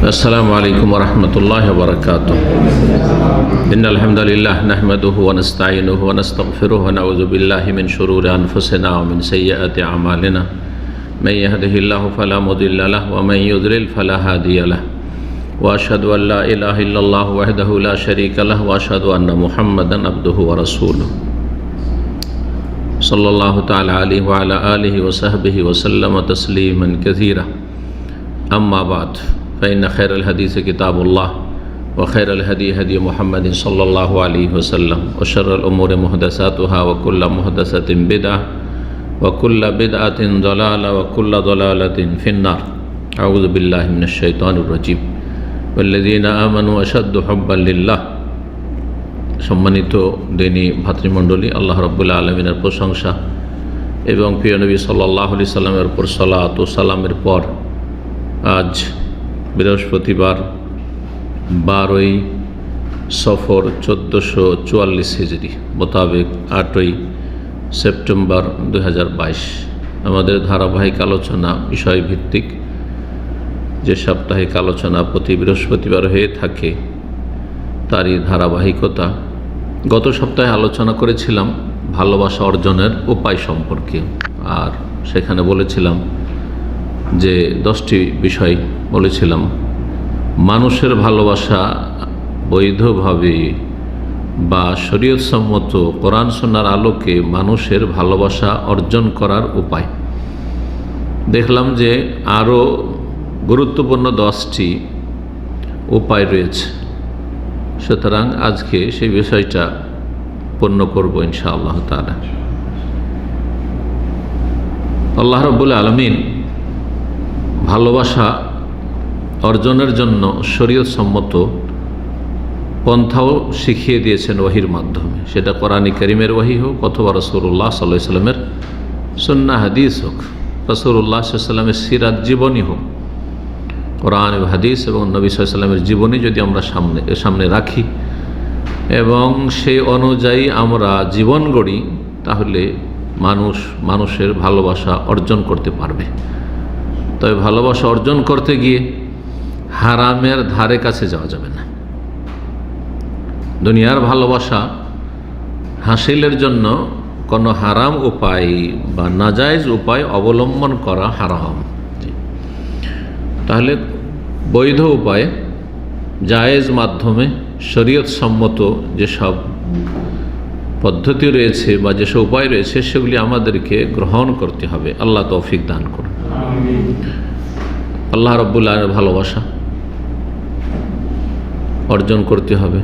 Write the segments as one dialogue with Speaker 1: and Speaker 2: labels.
Speaker 1: السلام عليكم ورحمة الله وبركاته. إن الحمد لله نحمده ونستعينه ونستغفره ونعوذ بالله من شرور أنفسنا ومن سيئات أعمالنا. من يهده الله فلا مضل له ومن يضلل فلا هادي له. وأشهد أن لا إله إلا الله وحده لا شريك له وأشهد أن محمدا عبده ورسوله صلى الله تعالى عليه وعلى آله وصحبه وسلم تسليما كثيرا. أما بعد فإن خير الحديث كتاب الله وخير الهدي هدي محمد صلى الله عليه وسلم وشر الأمور محدثاتها وكل محدثة بدعة وكل بدعة ضلالة وكل ضلالة في النار. أعوذ بالله من الشيطان الرجيم. والذين آمنوا أشد حبا لله. সম্মানিত দিনী ভাতৃমণ্ডলী, আল্লাহ রাব্বুল আলামিনের প্রশংসা এবং প্রিয় নবী সাল্লাল্লাহু আলাইহি সাল্লামের উপর সালাত ও সালামের পর আজ বৃহস্পতিবার 12ই সফর 1444 হিজরি মোতাবেক 8ই সেপ্টেম্বর 2022 আমাদের ধারাবাহিক আলোচনা বিষয়ভিত্তিক যে সাপ্তাহিক আলোচনা প্রতি বৃহস্পতিবার হয়ে থাকে তারই ধারাবাহিকতা। গত সপ্তাহে আলোচনা করেছিলাম ভালোবাসা অর্জনের উপায় সম্পর্কে, আর সেখানে বলেছিলাম যে 10টি বিষয় বলেছিলাম। মানুষের ভালোবাসা বৈধভাবে বা শরীয়তসম্মত কোরআন সুন্নাহর আলোকে মানুষের ভালোবাসা অর্জন করার উপায় দেখলাম যে আরও গুরুত্বপূর্ণ 10টি উপায় রয়েছে। সুতরাং আজকে সেই বিষয়টা পূর্ণ করব ইনশাআল্লাহ তাআলা। আল্লাহ রাব্বুল আলামিন ভালোবাসা অর্জনের জন্য শরীয়তসম্মত পন্থাও শিখিয়ে দিয়েছেন ওহীর মাধ্যমে, সেটা কোরআনে কারীমের ওহী হোক অথবা রাসূলুল্লাহ সাল্লাল্লাহু আলাইহি ওয়াসাল্লামের সুন্নাহ হাদিস হোক, রাসূলুল্লাহ সাল্লাল্লাহু আলাইহি ওয়াসাল্লামের সিরাত জীবনী হোক। কোরআন এবং হাদিস এবং নবী সাল্লাল্লাহু আলাইহি ওয়াসাল্লামের জীবনী যদি আমরা সামনে রাখি এবং সেই অনুযায়ী আমরা জীবন গড়ি, তাহলে মানুষের ভালোবাসা অর্জন করতে পারবে। তবে ভালোবাসা অর্জন করতে গিয়ে হারামের ধারে কাছে যাওয়া যাবে না। দুনিয়ার ভালোবাসা হাসিলের জন্য কোনো হারাম উপায় বা নাজায়েজ উপায় অবলম্বন করা হারাম। তাহলে বৈধ উপায়ে জায়েজ মাধ্যমে শরীয়তসম্মত যেসব পদ্ধতি রয়েছে বা যেসব উপায় রয়েছে সেগুলি আমাদেরকে গ্রহণ করতে হবে। আল্লাহ তৌফিক দান করুন। আল্লাহ রাব্বুল আলামিনের ভালোবাসা অর্জন করতে হবে।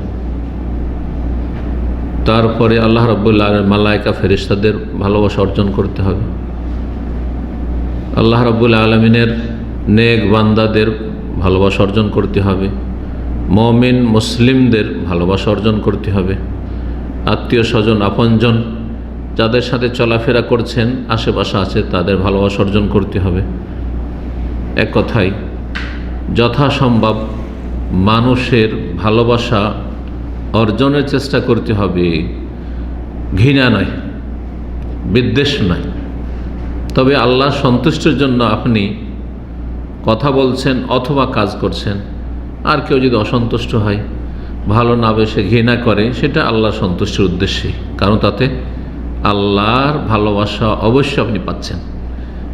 Speaker 1: তারপরে আল্লাহ রাব্বুল আলামিনের মালায়েকা ফেরেশতাদের ভালোবাসা অর্জন করতে হবে। আল্লাহ রাব্বুল আলামিনের নেক বান্দাদের ভালোবাসা অর্জন করতে হবে। মুমিন মুসলিমদের ভালোবাসা অর্জন করতে হবে। আত্মীয় স্বজন আপনজন যাদের সাথে চলাফেরা করছেন আশেপাশে আছে তাদের ভালোবাসা অর্জন করতে হবে। এক কথায় যথাসম্ভব মানুষের ভালোবাসা অর্জনের চেষ্টা করতে হবে। ঘৃণা নয়, বিদ্বেষ নয়। তবে আল্লাহ সন্তুষ্টির জন্য আপনি কথা বলছেন অথবা কাজ করছেন, আর কেউ যদি অসন্তুষ্ট হয়, ভালো না বেশে ঘৃণা করে, সেটা আল্লাহর সন্তুষ্টির উদ্দেশ্যে, কারণ তাতে আল্লাহর ভালোবাসা অবশ্যই আপনি পাচ্ছেন।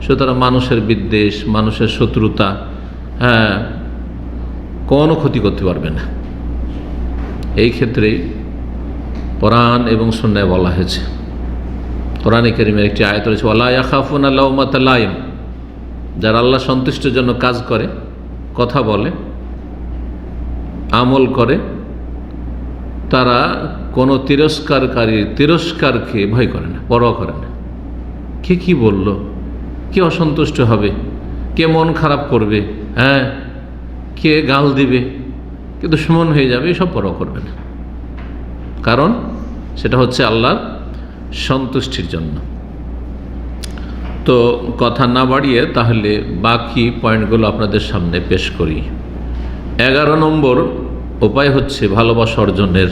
Speaker 1: সুতরাং মানুষের বিদ্বেষ, মানুষের শত্রুতা কোনো ক্ষতি করতে পারবে না। এই ক্ষেত্রে কোরআন এবং সুন্নাহয় বলা হয়েছে। কোরআনে কারীমের একটি আয়াত রয়েছে, ওয়ালা ইয়াখাফুনা লাওমাতা লাইম। যারা আল্লাহ সন্তুষ্টির জন্য কাজ করে, কথা বলে, আমল করে, তারা কোনো তিরস্কারকে ভয় করে না, পরোয়া করে না। কে কি বলল, কে অসন্তুষ্ট হবে, কে মন খারাপ করবে, কে গাল দিবে, কে দুশমন হয়ে যাবে, এসব পরোয়া করবে না। কারণ সেটা হচ্ছে আল্লাহর সন্তুষ্টির জন্য। তো কথা না বাড়িয়ে তাহলে বাকি পয়েন্টগুলো আপনাদের সামনে পেশ করি। 11 নম্বর উপায় হচ্ছে ভালোবাসা অর্জনের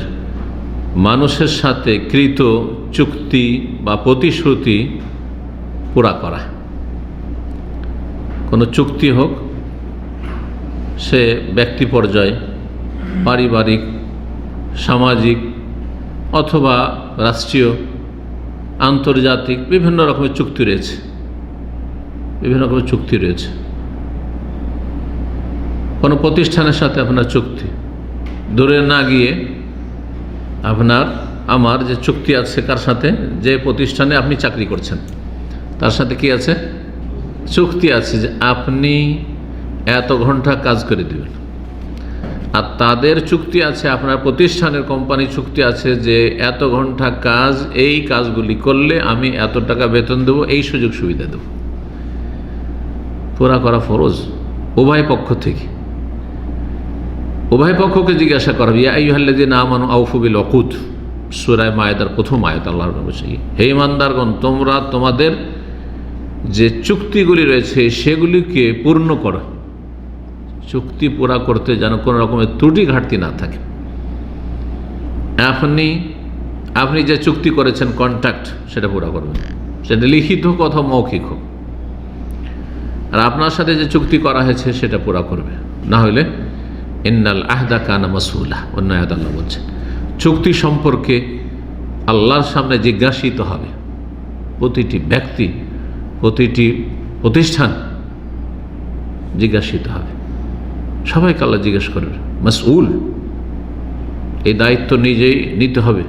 Speaker 1: মানুষের সাথে কৃত চুক্তি বা প্রতিশ্রুতি পুরা করা। কোনো চুক্তি হোক সে ব্যক্তি পর্যায়ে, পারিবারিক, সামাজিক অথবা রাষ্ট্রীয়, আন্তর্জাতিক বিভিন্ন রকমের চুক্তি রয়েছে, বিভিন্ন রকমের চুক্তি রয়েছে। কোনো প্রতিষ্ঠানের সাথে আপনার চুক্তি, দূরে না গিয়ে আপনার আমার যে চুক্তি আছে কার সাথে, যে প্রতিষ্ঠানে আপনি চাকরি করছেন তার সাথে কি আছে, চুক্তি আছে যে আপনি এত ঘন্টা কাজ করে দেবেন। আর তাদের চুক্তি আছে, আপনার প্রতিষ্ঠানের কোম্পানি চুক্তি আছে যে এত ঘন্টা কাজ, এই কাজগুলি করলে আমি এত টাকা বেতন দেবো, এই সুযোগ সুবিধা দেব। পুরা করা ফরজ উভয় পক্ষ থেকে। উভয় পক্ষকে জিজ্ঞাসা করা, ইয়া আইয়ুহাল্লাযীনা আমানু আউফু বিল উকুদ, সূরা মায়েদার প্রথম আয়াত। আল্লাহর বলছে, হে ঈমানদারগণ, তোমরা তোমাদের যে চুক্তিগুলি রয়েছে সেগুলিকে পূর্ণ করো। চুক্তি পুরা করতে যেন কোনো রকমের ত্রুটি ঘাটতি না থাকে। আপনি যে চুক্তি করেছেন কন্ট্রাক্ট, সেটা পুরা করবেন, সেটা লিখিত হোক অথবা মৌখিক হোক। আর আপনার সাথে যে চুক্তি করা হয়েছে সেটা পুরা করবে, না হলে ইন্নাল আহদা কানা মাসউলা, অন্য আয়াত আল্লাহ বলছেন চুক্তি সম্পর্কে আল্লাহর সামনে জিজ্ঞাসিত হবে। প্রতিটি ব্যক্তি, প্রতিটি প্রতিষ্ঠান জিজ্ঞাসিত হবে, সবাইকে আল্লাহ জিজ্ঞেস করবে। মাসউল, এই দায়িত্ব নিজেই নিতে হবে,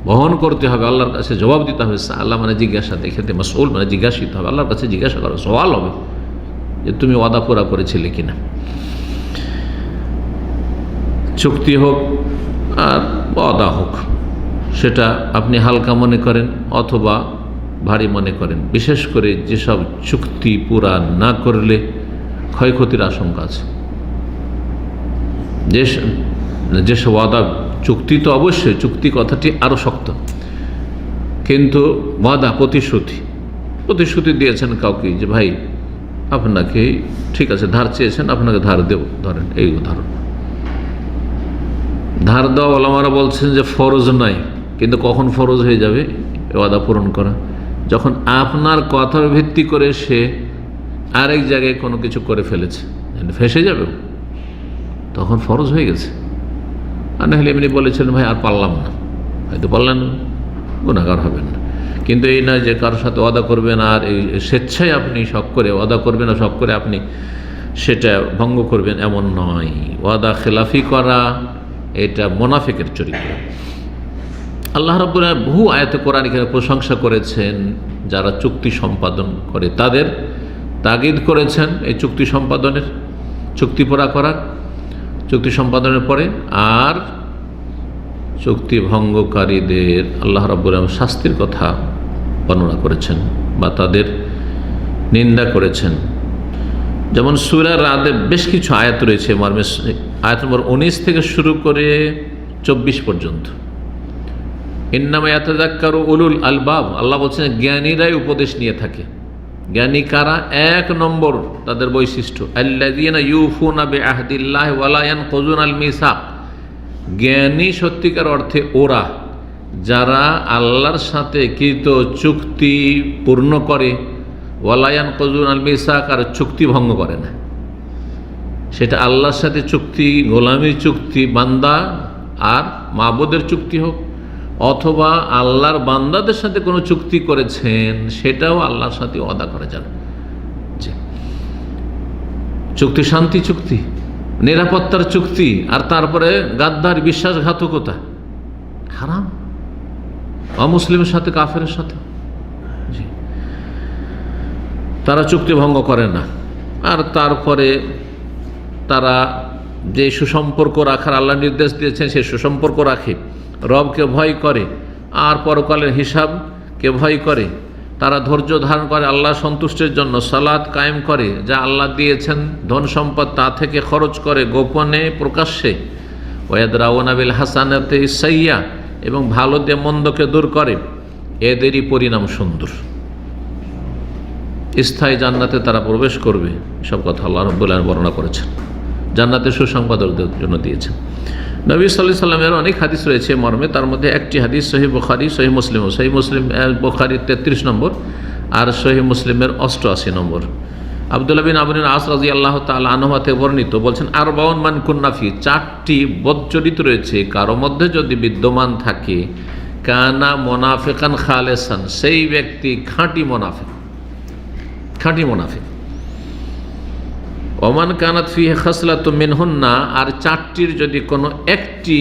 Speaker 1: বহন করতে হবে, আল্লাহর কাছে জবাব দিতে হবে। আল্লাহ মানে জিজ্ঞাসা, দেখেতে মাসউল মানে জিজ্ঞাসিত হবে, আল্লাহর কাছে জিজ্ঞাসা করা, সওয়াল হবে যে তুমি ওয়াদা পুরা করেছিলে কিনা। চুক্তি হোক আর ওয়াদা হোক, সেটা আপনি হালকা মনে করেন অথবা ভারী মনে করেন। বিশেষ করে যেসব চুক্তি পুরা না করলে ক্ষয়ক্ষতির আশঙ্কা আছে, যেসব ওয়াদা, চুক্তি তো অবশ্যই, চুক্তি কথাটি আরও শক্ত, কিন্তু ওয়াদা, প্রতিশ্রুতি দিয়েছেন কাউকে যে ভাই আপনাকে, ঠিক আছে ধার চেয়েছেন, আপনাকে ধার দেব, ধরেন এই উদাহরণ। ধার দেওয়া ওলামারা বলছেন যে ফরজ নাই, কিন্তু কখন ফরজ হয়ে যাবে ওয়াদা পূরণ করা? যখন আপনার কথার ভিত্তি করে সে আরেক জায়গায় কোনো কিছু করে ফেলেছে, ফেসে যাবে, তখন ফরজ হয়ে গেছে। আর নাহলে এমনি বলেছিলেন ভাই আর পারলাম না, হয়তো পারলেন, গুনাহগার হবেন না। কিন্তু এই নয় যে কারোর সাথে ওয়াদা করবেন আর এই স্বেচ্ছায় আপনি শখ করে ওয়াদা করবেন, আর শখ করে আপনি সেটা ভঙ্গ করবেন, এমন নয়। ওয়াদা খেলাফি করা এটা মুনাফিকের চরিত্র। আল্লাহ রাব্বুল আলামিন বহু আয়াতে কোরআন এখানে প্রশংসা করেছেন, যারা চুক্তি সম্পাদন করে তাদের তাগিদ করেছেন এই চুক্তি সম্পাদনের, চুক্তি পুরা করার, চুক্তি সম্পাদনের পরে। আর চুক্তি ভঙ্গকারীদের আল্লাহ রাব্বুল আলামিন শাস্তির কথা বর্ণনা করেছেন বা তাদের নিন্দা করেছেন। যেমন সূরা রাদে বেশ কিছু আয়াত রয়েছে মর্মে, আয়াত নম্বর 19 থেকে শুরু করে 24 পর্যন্ত। ইন্নামা ইয়াতাযাক্কারু উলুল আলবাব, আল্লাহ বলছেন জ্ঞানীরাই উপদেশ নিয়ে থাকে। জ্ঞানী কারা? 1 নম্বর তাদের বৈশিষ্ট্য, আল্লাযীনা ইউফুনা বিআহদিল্লাহি ওয়া লা ইয়ানকুযুনাল মিসাক। জ্ঞানী সত্যিকার অর্থে ওরা যারা আল্লাহর সাথে কৃত চুক্তি পূর্ণ করে, ওয়া লা ইয়ানকুযুনাল মিসাক, আর চুক্তি ভঙ্গ করে না। সেটা আল্লাহর সাথে চুক্তি, গোলামির চুক্তি, বান্দা আর মাবুদের চুক্তি হোক, অথবা আল্লাহর বান্দাদের সাথে কোনো চুক্তি করেছেন, সেটাও আল্লাহর সাথে ওয়াদা করা যাবে। চুক্তি শান্তি চুক্তি, নিরাপত্তার চুক্তি, আর তারপরে গাদ্দার, বিশ্বাসঘাতকতা হারাম, অমুসলিমের সাথে, কাফেরের সাথে। জি, তারা চুক্তি ভঙ্গ করে না। আর তারপরে তারা যে সুসম্পর্ক রাখার আল্লাহ নির্দেশ দিয়েছেন সেই সুসম্পর্ক রাখে, রবকে ভয় করে আর পরকালের হিসাবকে ভয় করে। তারা ধৈর্য ধারণ করে আল্লাহ সন্তুষ্টির জন্য, সালাত কায়েম করে, যা আল্লাহ দিয়েছেন ধন সম্পদ তা থেকে খরচ করে, গোপনে প্রকাশ্যে। ওয়ায়াদরাউনা বিল হাসানাতি সাইয়্যা, এবং ভালো দিয়ে মন্দকে দূর করে। এদেরই পরিণাম সুন্দর, স্থায়ী জান্নাতে তারা প্রবেশ করবে। সব কথা আল্লাহ রাব্বুল আলামিন বর্ণনা করেছেন, জান্নাতের সুসংবাদ ওদের জন্য দিয়েছেন। নবী সাল্লাল্লাহু আলাইহি ওয়াসাল্লামের অনেক হাদিস রয়েছে মর্মে, তার মধ্যে একটি হাদিস সহিহ বুখারী, সহিহ মুসলিম, সহিহ মুসলিম বুখারীর 33 নম্বর আর সহিহ মুসলিমের 88 নম্বর। আব্দুল্লাহ বিন আমর ইবনে আস রাদিয়াল্লাহু তাআলা আনহু থেকে বর্ণিত, বলছেন আরবাউন মান কুন্না ফি, 4টি বদচরিত রয়েছে কারো মধ্যে যদি বিদ্যমান থাকে, কানা মুনাফিকান খালেসান, সেই ব্যক্তি খাঁটি মুনাফিক, খাঁটি মুনাফিক। ওমান কানাত ফিহি খাসলাতুম মিনহুন্না, আর 4টির যদি কোনো একটি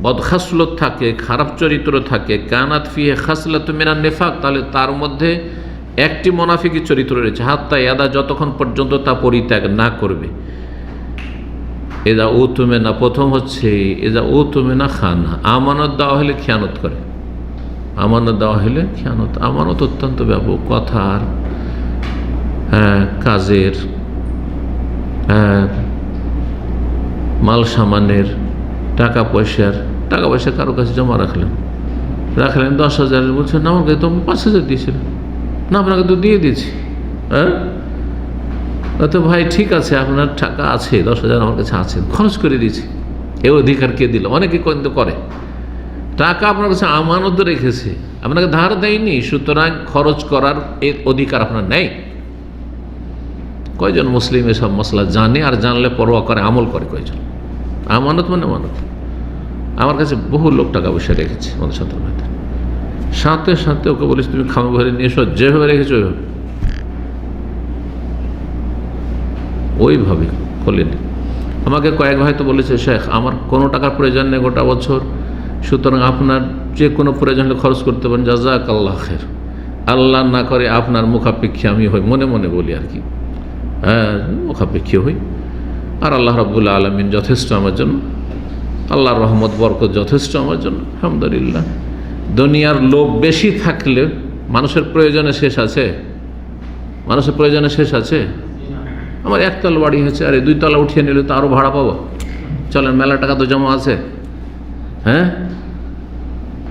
Speaker 1: বদখাসলত থাকে, খারাপ চরিত্র থাকে, কানাত ফিহি খাসলাতুম মিনান নিফাক, তাহলে তার মধ্যে একটি মুনাফিকি চরিত্র রয়েছে, হাত্তা ইয়াদা, যতক্ষণ পর্যন্ত তা পরিত্যাগ না করবে। এজা উতুমে না, প্রথম হচ্ছে এজা উতুমে না খানা, আমানত দেওয়া হলে খেয়ানত করে, আমানত দেওয়া হলে খেয়ানত। আমানত অত্যন্ত ব্যাপক, কথার, কাজের, মাল সামানের, টাকা পয়সার। টাকা পয়সা কারো কাছে জমা রাখলেন 10,000, বলছেন আমাকে তো 5,000 দিয়েছিলেন, না আপনাকে তো দিয়ে দিয়েছি। তো ভাই ঠিক আছে, আপনার টাকা আছে, 10,000 আমার কাছে আছে, খরচ করে দিয়েছি। এ অধিকার কে দিল? অনেকে কিন্তু করে, টাকা আপনার কাছে আমানত রেখেছে, আপনাকে ধার দেয়নি, সুতরাং খরচ করার এই অধিকার আপনার নেই। কয়জন মুসলিম এসব মশলা জানে, আর জানলে পরোয়া করে, আমল করে? কয়জন? আমানত মানে আমানত। আমার কাছে বহু লোক টাকা পয়সা রেখেছে আমাদের সাথে সাথে ওকে বলিস তুমি খামে ঘরে নিয়ে এসো, যেভাবে রেখেছো ওইভাবে খোলেনি। আমাকে কয়েক ভাই তো বলেছে, শেখ আমার কোনো টাকার প্রয়োজন নেই গোটা বছর, সুতরাং আপনার যে কোনো প্রয়োজন হলে খরচ করতে পারেন, জাযাকাল্লাহ খের, আল্লাহ না করে আপনার মুখাপেক্ষী আমি হই। মনে মনে বলি আর কি, মুখাপেক্ষী হই, আর আল্লাহ রাব্বুল আলামিন যথেষ্ট আমার জন্য, আল্লাহর রহমত বরকত যথেষ্ট আমার জন্য, আলহামদুলিল্লাহ। দুনিয়ার লোভ বেশি থাকলে মানুষের প্রয়োজনে শেষ আছে? মানুষের প্রয়োজনে শেষ আছে? আমার 1 তলা বাড়ি হয়েছে, আরে 2 তলা উঠিয়ে নিলে তো আরও ভাড়া পাবো, চলেন মেলা টাকা তো জমা আছে।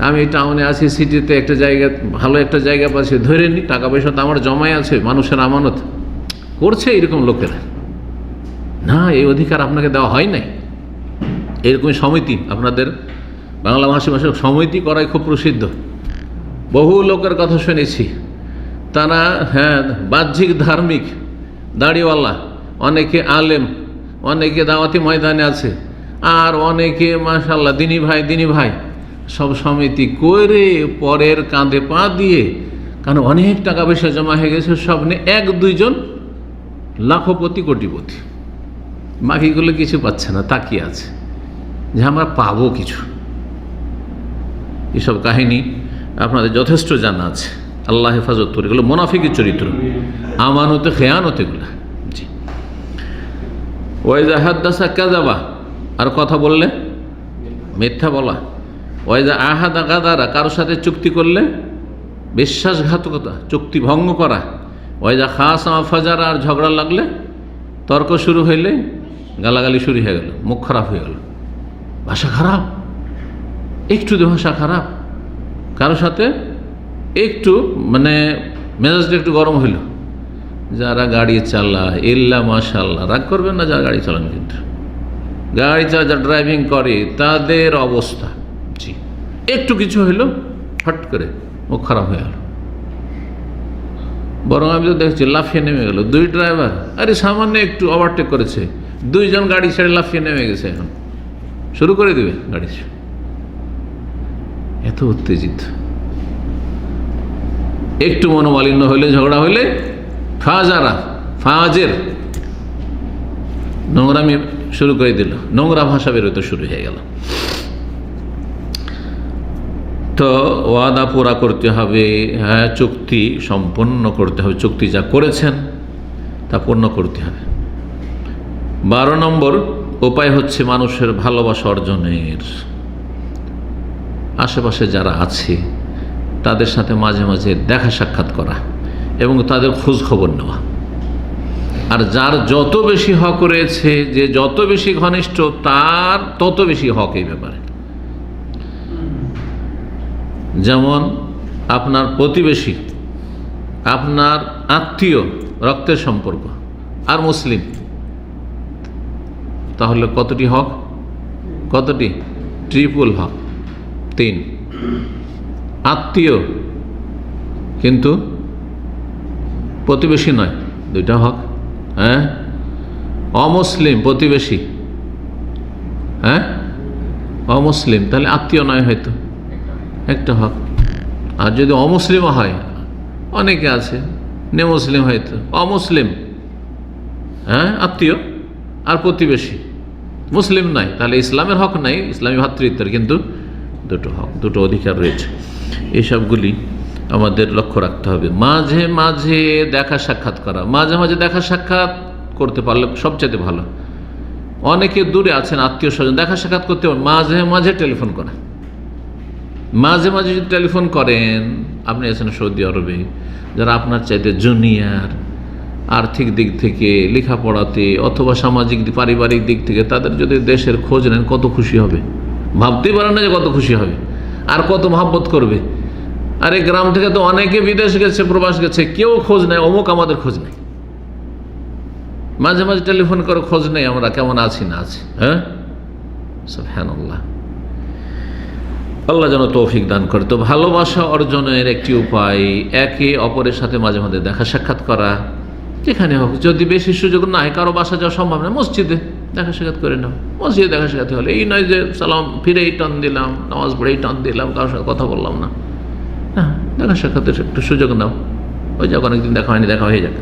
Speaker 1: আমি টাউনে আছি, সিটিতে একটা জায়গা, ভালো একটা জায়গা পাচ্ছি, ধরে নিই, টাকা পয়সা তো আমার জমাই আছে, মানুষের আমানত করছে এরকম লোকেরা। না, এই অধিকার আপনাকে দেওয়া হয় নাই। এরকম সমিতি, আপনাদের বাংলা ভাষায় সমিতি করাই খুব প্রসিদ্ধ। বহু লোকের কথা শুনেছি, তারা বাহ্যিক ধার্মিক, দাড়িওয়ালা, অনেকে আলেম, অনেকে দাওয়াতি ময়দানে আছে, আর অনেকে মাশাআল্লাহ দিনী ভাই, সব সমিতি করে পরের কাঁধে পা দিয়ে, কারণ অনেক টাকা পয়সা জমা হয়ে গেছে, সব নিয়ে 1-2 জন লাখপতি কোটিপতি, বাকিগুলো কিছু পাচ্ছে না, তাকিয়ে আছে যে আমরা পাবো কিছু। এসব কাহিনী আপনাদের যথেষ্ট জানা আছে, আল্লাহ হেফাজত করে। এগুলো মুনাফিকের চরিত্র, আমানতে খেয়ানত এগুলো। জি, ওয়াইজা হাদ্দাসা কাযাবা, আর কথা বললে মিথ্যা বলা। ওয়াইজা আহাদা গাদারা, কারোর সাথে চুক্তি করলে বিশ্বাসঘাতকতা, চুক্তি ভঙ্গ করা। ওয়াইজা খাসামা ফাজারা, আর ঝগড়া লাগলে, তর্ক শুরু হইলে গালাগালি শুরু হয়ে গেল, মুখ খারাপ হয়ে গেল, ভাষা খারাপ, একটু ভাষা খারাপ, কারোর সাথে একটু মেজাজটা একটু গরম হইল। যারা গাড়ি চালায়, ইল্লা মাশাআল্লাহ, রাগ করবেন না যারা গাড়ি চালান, কিন্তু গাড়ি চালা যারা ড্রাইভিং করে তাদের অবস্থা, জি, একটু কিছু হইল ফট করে মুখ খারাপ হয়ে গেল। বরং আমি তো দেখছি লাফিয়ে নেমে গেল 2 ড্রাইভার, আরে সামান্য একটু ওভারটেক করেছে, 2 জন গাড়ি ছেড়ে লাফিয়ে নেমে গেছে, এখন শুরু করে দিবে গাড়ি। এত উত্তেজিত, একটু মনোমালিন্য হইলে, ঝগড়া হইলে ফাজের নোংরামি শুরু করে দিল, নোংরা ভাষা বেরোতে শুরু হয়ে গেল। তো ওয়াদা পুরা করতে হবে, চুক্তি সম্পন্ন করতে হবে, চুক্তি যা করেছেন তা পূর্ণ করতে হবে। 12 নম্বর উপায় হচ্ছে মানুষের ভালোবাসা অর্জনের। আশেপাশে যারা আছে তাদের সাথে মাঝে মাঝে দেখা সাক্ষাৎ করা এবং তাদের খোঁজ খবর নেওয়া। আর যার যত বেশি হক রয়েছে, যে যত বেশি ঘনিষ্ঠ, তার তত বেশি হক এই ব্যাপারে। যেমন আপনার প্রতিবেশী, আপনার আত্মীয়, রক্তের সম্পর্ক, আর মুসলিম, তাহলে কতটি হক? কতটি? ট্রিপল হক, 3। আত্মীয় কিন্তু প্রতিবেশী নয়, 2টা হক। হ্যাঁ, অমুসলিম প্রতিবেশী, হ্যাঁ অমুসলিম, তাহলে আত্মীয় নয় হয়তো, একটা হক। আর যদি অমুসলিমও হয়, অনেকে আছে নে মুসলিম হয়তো, অমুসলিম, হ্যাঁ আত্মীয় আর প্রতিবেশী, মুসলিম নাই, তাহলে ইসলামের হক নাই, ইসলামী ভ্রাতৃত্বের কিন্তু দুটো হক, দুটো অধিকার রয়েছে। এইসবগুলি আমাদের লক্ষ্য রাখতে হবে। মাঝে মাঝে দেখা সাক্ষাৎ করা, মাঝে মাঝে দেখা সাক্ষাৎ করতে পারলে সবচেয়ে ভালো। অনেকে দূরে আছেন, আত্মীয় স্বজন, দেখা সাক্ষাৎ করতে পারেন, মাঝে মাঝে টেলিফোন করা। মাঝে মাঝে যদি টেলিফোন করেন, আপনি আছেন সৌদি আরবে, যারা আপনার চাইতে জুনিয়র, আর্থিক দিক থেকে, লেখাপড়াতে অথবা সামাজিক পারিবারিক দিক থেকে, তাদের যদি দেশের খোঁজ নেন কত খুশি হবে, ভাবতেই পারেন না যে কত খুশি হবে, আর কত মহব্বত করবে। আর এই গ্রাম থেকে তো অনেকে বিদেশ গেছে, প্রবাস গেছে, কেউ খোঁজ নেয়, অমুক আমাদের খোঁজ নেই। মাঝে মাঝে টেলিফোন করে খোঁজ নেই আমরা কেমন আছি না আছি। হ্যাঁ, সুবহানাল্লাহ, আল্লাহ যেন তৌফিক দান করে। তো ভালোবাসা অর্জনের একটি উপায় একে অপরের সাথে মাঝে মাঝে দেখা সাক্ষাৎ করা, যেখানে হোক। যদি বেশি সুযোগ না হয়, কারো বাসা যাওয়া সম্ভব না, মসজিদে দেখা সাক্ষাৎ করে নাও। মসজিদে দেখা সাক্ষাৎ হলে এই নয় যে সালাম ফিরেই টান দিলাম, নামাজ পড়েই টান দিলাম, কারোর সাথে কথা বললাম না। হ্যাঁ, দেখা সাক্ষাতের একটু সুযোগ নাও, ওই যাক, অনেকদিন দেখা হয়নি, দেখা হয়ে যাক।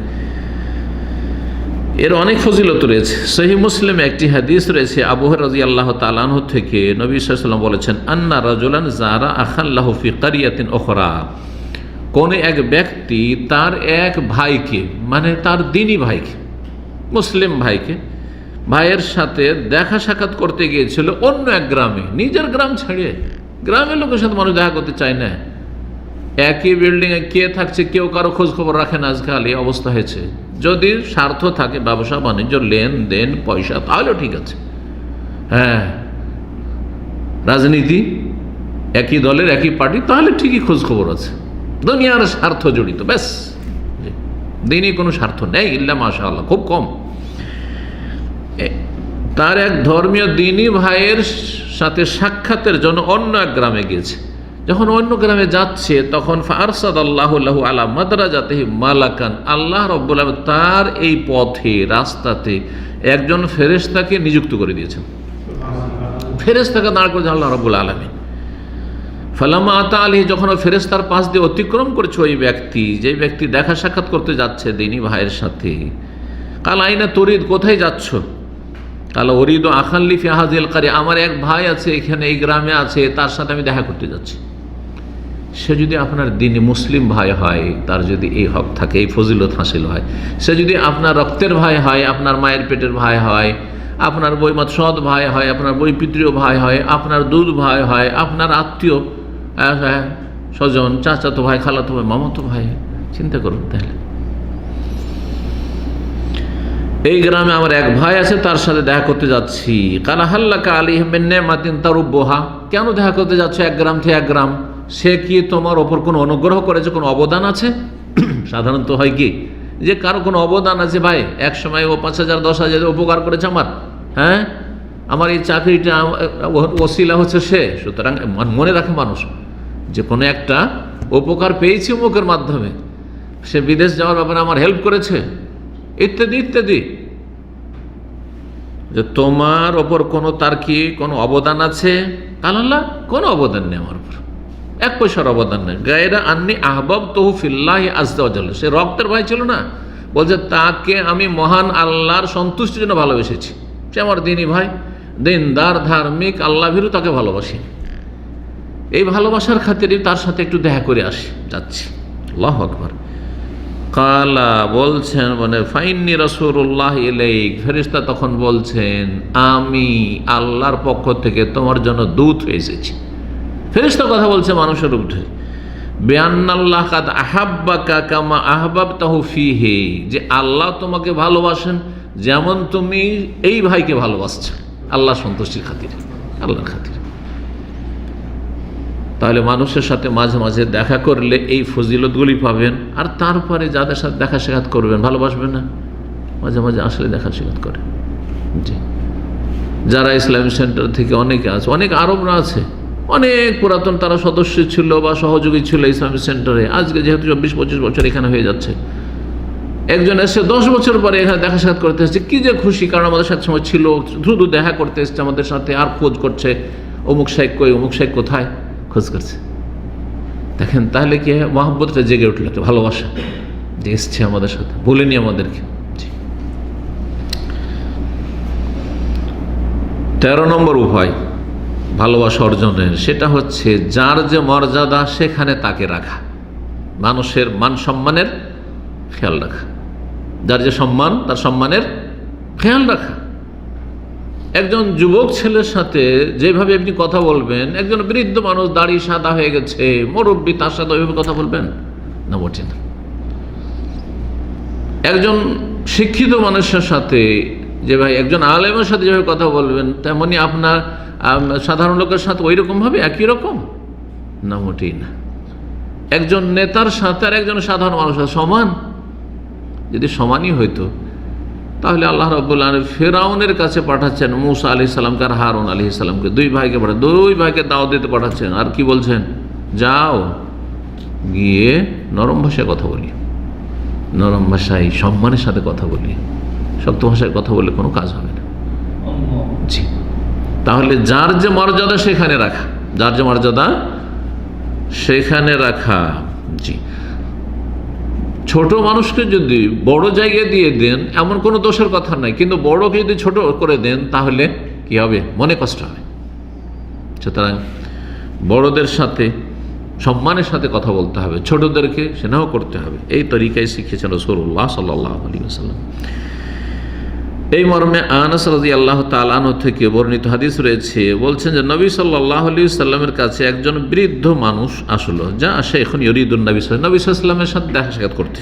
Speaker 1: এর অনেক ফজিলত রয়েছে। সহিহ মুসলিমে একটি হাদিস রয়েছে আবু হুরায়রা রাদিয়াল্লাহু তাআলা আনহু থেকে, নবী সাল্লাল্লাহু আলাইহি ওয়াসাল্লাম বলেছেন, আন্না রাজুলান যারা আখান লাহু ফি কারিয়াতিন উখরা, কোন এক ব্যক্তি তার এক ভাইকে, মানে তার দ্বীনী ভাইকে, মুসলিম ভাইকে, ভাইয়ের সাথে দেখা সাক্ষাৎ করতে গিয়েছিল অন্য এক গ্রামে। নিজের গ্রাম ছেড়ে গ্রামের লোকের সাথে মানুষ দেখা করতে চায় না। একই বিল্ডিংয়ে কে থাকছে, কেউ কারো খোঁজ খবর রাখে না। আজকাল এই অবস্থা হয়েছে। যদি স্বার্থ থাকে, ব্যবসা বাণিজ্য, লেনদেন, পয়সা, তাহলেও ঠিক আছে। হ্যাঁ, রাজনীতি একই দলের একই পার্টি, তাহলে ঠিকই খোঁজ খবর আছে। দুনিয়ার স্বার্থ জড়িত, ব্যাস, দিনই কোনো স্বার্থ নেই, ইল্লা মাশাআল্লাহ, খুব কম। তার এক ধর্মীয় দিনী ভাইয়ের সাথে সাক্ষাতের জন্য অন্য এক গ্রামে গিয়েছে। যখন অন্য গ্রামে যাচ্ছে, তখন ফারসাদাল্লাহু লাহু আলা মাদরাজাতিহি মালাকান, আল্লাহ রাব্বুল আলামিন তার এই পথে, রাস্তাতে একজন ফেরেশতাকে নিযুক্ত করে দিয়েছেন। ফেরেশতাকে দাঁড় করেছেন আল্লাহ রাব্বুল আলামিন। ফালামা আতা আলাইহি, যখন ওই ফেরেশতার পাশ দিয়ে অতিক্রম করেছে ওই ব্যক্তি, যে ব্যক্তি দেখা সাক্ষাৎ করতে যাচ্ছে দিনী ভাইয়ের সাথে, কাল আইনা তুরিদ, কোথায় যাচ্ছ? কাল উরিদু আখাল্লি ফি হাযিল কারিয়া, আমার এক ভাই আছে এখানে, এই গ্রামে আছে, তার সাথে আমি দেখা করতে যাচ্ছি। সে যদি আপনার দিনী মুসলিম ভাই হয়, তার যদি এই হক থাকে, এই ফজিলত হাসিল হয়, সে যদি আপনার রক্তের ভাই হয়, আপনার মায়ের পেটের ভাই হয়, আপনার বৈমাত সৎ ভাই হয়, আপনার বৈপিত্রীয় ভাই হয়, আপনার দুধ ভাই হয়, আপনার আত্মীয় স্বজন, চাচাতো ভাই, খালাতো ভাই, মামাতো ভাই, চিন্তা করুন। তাহলে এই গ্রামে আমার এক ভাই আছে, তার সাথে দেখা করতে যাচ্ছি। কালা হাল্লাকা আলাইহি মিন নি'মাতিন তারুব্বুহা, কেন দেখা করতে যাচ্ছ এক গ্রাম থেকে এক গ্রাম? সে কি তোমার ওপর কোনো অনুগ্রহ করেছে, কোনো অবদান আছে? সাধারণত হয় কি, যে কারো কোনো অবদান আছে, ভাই এক সময় ও 5,000 10,000 উপকার করেছে আমার, হ্যাঁ আমার এই চাকরিটা ওসিলা হচ্ছে সে। সুতরাং মনে রাখে মানুষ যে কোনো একটা উপকার পেয়েছি অমুকের মাধ্যমে, সে বিদেশ যাওয়ার ব্যাপারে আমার হেল্প করেছে, ইত্যাদি ইত্যাদি। যে তোমার ওপর কোনো, তার কি কোনো অবদান আছে? আল্লাহ, কোনো অবদান নেই আমার উপর, এক পয়সার অবদান নেই। গায়রা আন্নি আহবাবতুহু ফিল্লাহি আযজা ওয়া জাল্লা, সে রক্তের ভাই ছিল না, বলছে তাকে আমি মহান আল্লাহর সন্তুষ্টির জন্য ভালোবেসেছি। সে আমার দিনী ভাই, দিনদার, ধার্মিক, আল্লাহ ভীরু, তাকে ভালোবাসি। এই ভালোবাসার খাতিরে তার সাথে একটু দেখা করে আসি, যাচ্ছি। আল্লাহু আকবার। কালা, বলছেন, মানে ফাইন্নি রাসূলুল্লাহ ইলাইক, ফেরেশতা তখন বলছেন, আমি আল্লাহর পক্ষ থেকে তোমার জন্য দূত হয়ে এসেছি। ফেরেশতা কথা বলছে মানুষের রূপ ধরে। বিআন্নাল্লাহ কাদ আহাব্বাকা কামা আহবাবতাহু ফীহি, যে আল্লাহ তোমাকে ভালোবাসেন যেমন তুমি এই ভাইকে ভালোবাসছো, আল্লাহ সন্তুষ্টির খাতিরে, আল্লাহর খাতিরে। তাহলে মানুষের সাথে মাঝে মাঝে দেখা করলে এই ফজিলতগুলি পাবেন। আর তারপরে যাদের সাথে দেখা সাক্ষাৎ করবেন, ভালোবাসবেন না, মাঝে মাঝে আসলে দেখা সাক্ষাৎ করে। জি, যারা ইসলামী সেন্টার থেকে অনেকে আছে, অনেক আরবরা আছে, অনেক পুরাতন তারা সদস্য ছিল বা সহযোগী ছিল ইসলামী সেন্টারে, আজকে যেহেতু 24-25 বছর এখানে হয়ে যাচ্ছে, একজন এসে 10 বছর পরে এখানে দেখা সাক্ষাৎ করতে এসেছে, কী যে খুশি, কারণ আমাদের সাথে সময় ছিল, শুধু দেখা করতে এসছে আমাদের সাথে, আর খোঁজ করছে অমুক শাইখ কই, অমুক শাইখ কোথায়, খোঁজ করছে। দেখেন তাহলে কি মহব্বতটা জেগে উঠল, একটা ভালোবাসা যে এসছে আমাদের সাথে, বলেনি আমাদেরকে। 13 নম্বর উপায় ভালোবাসা অর্জনের, সেটা হচ্ছে যার যে মর্যাদা সেখানে তাকে রাখা, মানুষের মান সম্মানের খেয়াল রাখা, যার যে সম্মান তার সম্মানের খেয়াল রাখা। একজন যুবক ছেলের সাথে যেভাবে আপনি কথা বলবেন, একজন বৃদ্ধ মানুষ দাড়ি সাদা হয়ে গেছে মুরব্বী, তার সাথে ওইভাবে কথা বলবেন না, মোটেই না। একজন শিক্ষিত মানুষের সাথে যে ভাই একজন আলেমের সাথে যেভাবে কথা বলবেন, তেমনি আপনার সাধারণ লোকের সাথে ওই রকমভাবে একই রকম না, মোটেই না। একজন নেতার সাথে আর একজন সাধারণ মানুষের সমান, যদি সমানই হইতো তাহলে আল্লাহ রাব্বুল আলামিন ফিরআউনের কাছে পাঠাচ্ছেন মূসা আলাইহিস সালামকে আর হারুন আলাইহিস সালামকে, দুই ভাইকে দাওয়াত দিতে পাঠাচ্ছেন, আর কি বলছেন, যাও গিয়ে নরম ভাষায় কথা বলি, নরম ভাষায় সম্মানের সাথে কথা বলি, শক্ত ভাষায় কথা বললে কোনো কাজ হবে না। জি, তাহলে যার যে মর্যাদা সেখানে রাখা, যার যে মর্যাদা সেখানে রাখা। জি, ছোট মানুষকে যদি বড় জায়গায় দিয়ে দেন এমন কোনো দোষের কথা নাই, কিন্তু বড়কে যদি ছোট করে দেন তাহলে কি হবে, মনে কষ্ট হবে। সুতরাং বড়দের সাথে সম্মানের সাথে কথা বলতে হবে, ছোটদেরকে স্নেহ করতে হবে। এই তরিকায় শিখিয়েছেন রাসূলুল্লাহ সাল্লাল্লাহু আলাইহি ওয়াসাল্লাম। এই মর্মে আনাস রাদিয়াল্লাহু তাআলা আনহু থেকে বর্ণিত হাদিস রয়েছে, বলছেন যে নবী সাল্লাল্লাহু আলাইহি ওয়াসাল্লামের কাছে একজন বৃদ্ধ মানুষ আসলো, যা শাইখুন ইউরিদুন নবী সাল্লাল্লাহু আলাইহি ওয়াসাল্লামের সাথে দেখা সাক্ষাৎ করতে।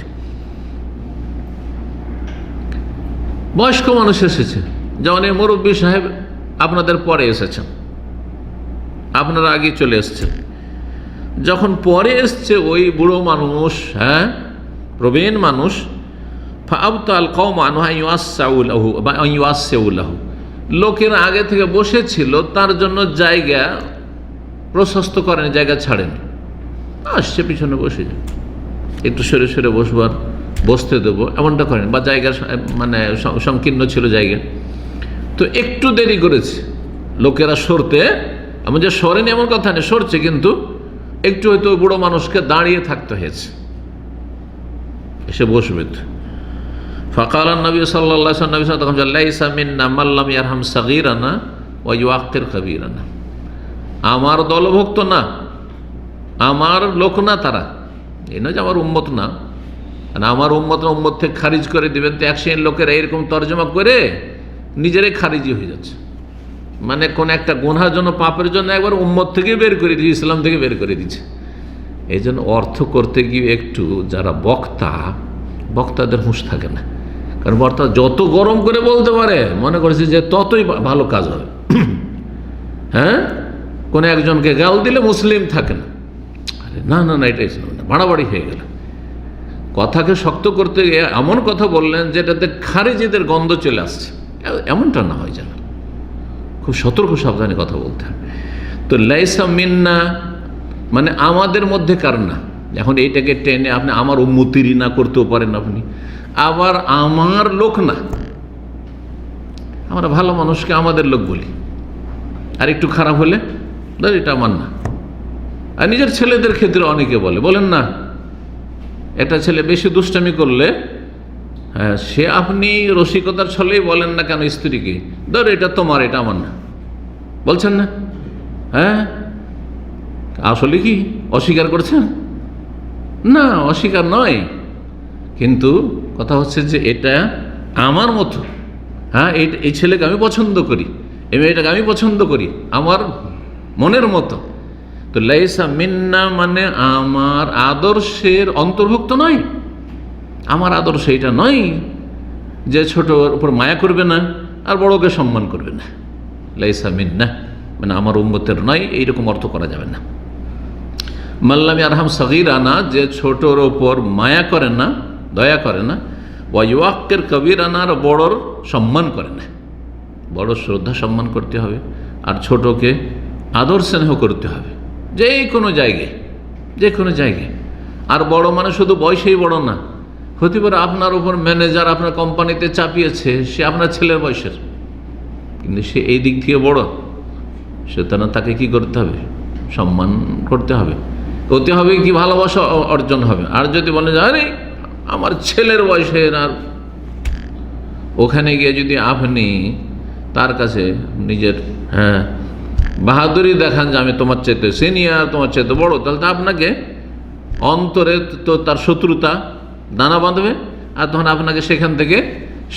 Speaker 1: বয়স্ক মানুষ এসেছে, যেমন এই মুরব্বী সাহেব আপনাদের পরে এসেছেন, আপনারা আগে চলে এসেছেন। যখন পরে এসছে ওই বুড়ো মানুষ, হ্যাঁ প্রবীণ মানুষ, ফাআবতাল কওম আনহু ইয়াসাউলাহু বা ইয়াসাউলাহু, লোকেরা আগে থেকে বসেছিল তার জন্য জায়গা প্রশস্ত করেন, জায়গা ছাড়েন, আসছে পিছনে বসে যান, একটু সরে সরে বসতে দেবো এমনটা করেন, বা জায়গা মানে সংকীর্ণ ছিল জায়গা, তো একটু দেরি করেছে লোকেরা সরতে, এমন যে সরেনি এমন কথা নেই, সরছে, কিন্তু একটু হয়তো বুড়ো মানুষকে দাঁড়িয়ে থাকতে হয়েছে, এসে বসবে। ফাকাল নবী সাল্লাল্লাহু আলাইহি ওয়াসাল্লাম তখন লাইসা মিন্না মান লাম ইয়ারহাম সাগীরানা ওয়া ইউআক্কির কাবীরানা, আমার দলভুক্ত না, আমার লোক না তারা, এই নয় যে আমার উম্মত না, আমার উম্মত থেকে খারিজ করে দিবেন। তো এক শ্রেণীর লোকেরা এরকম তর্জমা করে নিজেরাই খারিজি হয়ে যাচ্ছে, মানে কোন একটা গুনাহের জন্য, পাপের জন্য একবার উম্মত থেকে বের করে দিয়েছে, ইসলাম থেকে বের করে দিচ্ছে। এই জন্য অর্থ করতে গিয়ে একটু যারা বক্তাদের হুঁশ থাকে না, কারণ বক্তা যত গরম করে বলতে পারে মনে করেছে যে ততই ভালো কাজ হবে। হ্যাঁ, কোনো একজনকে গাল দিলে মুসলিম থাকে না, আরে না না না, এটাই ইসলাম না, বাড়াবাড়ি হয়ে গেল। কথাকে শক্ত করতে গিয়ে এমন কথা বললেন যেটাতে খারিজিদের গন্ধ চলে আসছে, এমনটা না হয় যেন, খুব সতর্ক সাবধানে কথা বলতে হবে। তো লাইসা মিন্না মানে আমাদের মধ্যে কার না, এখন এইটাকে টেনে আপনি আমার উম্মতিরই না করতেও পারেন আপনি, আবার আমার লোক না, আমরা ভালো মানুষকে আমাদের লোক বলি, আর একটু খারাপ হলে ধর এটা আমার না। আর নিজের ছেলেদের ক্ষেত্রে অনেকে বলেন না, একটা ছেলে বেশি দুষ্টামি করলে, হ্যাঁ সে আপনি রসিকতার ছলেই বলেন না কেন স্ত্রীকে, ধর এটা তোমার, এটা আমার না, বলছেন না? হ্যাঁ, আসলে কি অস্বীকার করছেন? না, অস্বীকার নয়, কিন্তু কথা হচ্ছে যে এটা আমার মতো, হ্যাঁ এই ছেলেকে আমি পছন্দ করি, এই মেয়েটাকে আমি পছন্দ করি আমার মনের মতো। তো লাইসা মিন্না মানে আমার আদর্শের অন্তর্ভুক্ত নয়, আমার আদর্শ এটা নয় যে ছোটর উপর মায়া করবে না আর বড়কে সম্মান করবে না। লাইসা মিন্না মানে আমার উম্মতের নয়, এইরকম অর্থ করা যাবে না। মাল্লাম ইয়ারহাম সাগীরানা, যে ছোটর ওপর মায়া করে না, দয়া করে না, ওয়া ইউআক্কির কাবীরানার, বড়র সম্মান করে না। বড় শ্রদ্ধা সম্মান করতে হবে, আর ছোটকে আদর স্নেহ করতে হবে যে কোনো জায়গায়, যে কোনো জায়গায়। আর বড় মানে শুধু বয়সেই বড় না, হতে পারে আপনার উপর ম্যানেজার আপনার কোম্পানিতে চাপিয়েছে, সে আপনার ছেলের বয়সের, কিন্তু সে এই দিক থেকে বড়, সুতরাং তাকে কি করতে হবে? সম্মান করতে হবে, করতে হবে, কি ভালোবাসা অর্জন হবে। আর যদি বলে যে আরে আমার ছেলের বয়সের, আর ওখানে গিয়ে যদি আপনি তার কাছে নিজের বাহাদুরি দেখান যে আমি তোমার চাইতে সিনিয়র, তোমার চাইতে বড়, তাহলে তো আপনাকে অন্তরে তো তার শত্রুতা দানা বাঁধবে, আর তখন আপনাকে সেখান থেকে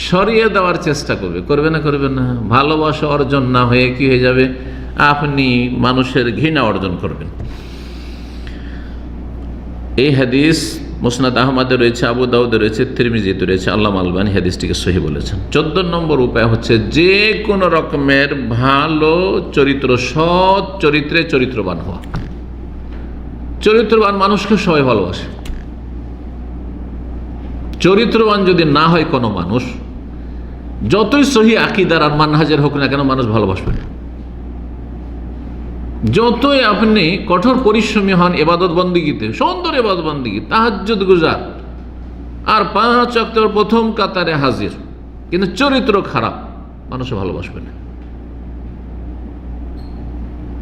Speaker 1: সরিয়ে দেওয়ার চেষ্টা করবে। করবে না? করবে না। ভালোবাসা অর্জন না হয়ে কি হয়ে যাবে? আপনি মানুষের ঘৃণা অর্জন করবেন। এই হাদিস মুসনাদ আহমদে রয়েছে, আবু দাউদে রয়েছে, তিরমিজিতে রয়েছে। আল্লামা আলবানী হাদিসটিকে সহিহ বলেছেন। 14 নম্বর উপায় হচ্ছে যে কোনো রকমের ভালো চরিত্র, সৎ চরিত্রে চরিত্রবান হওয়া। চরিত্রবান মানুষকে সবাই ভালোবাসে। চরিত্রবান যদি না হয় কোনো মানুষ, যতই সহি আকীদার আর মানহাজের হোক না কেন, মানুষ ভালোবাসবে না। যতই আপনি কঠোর পরিশ্রমী হন ইবাদত বন্দেগীতে, সুন্দর ইবাদত বন্দেগী, তাহাজ্জুদ গুজার, আর 5 ওয়াক্তের প্রথম কাতারে হাজির, কিন্তু চরিত্র খারাপ, মানুষ ভালোবাসবে না।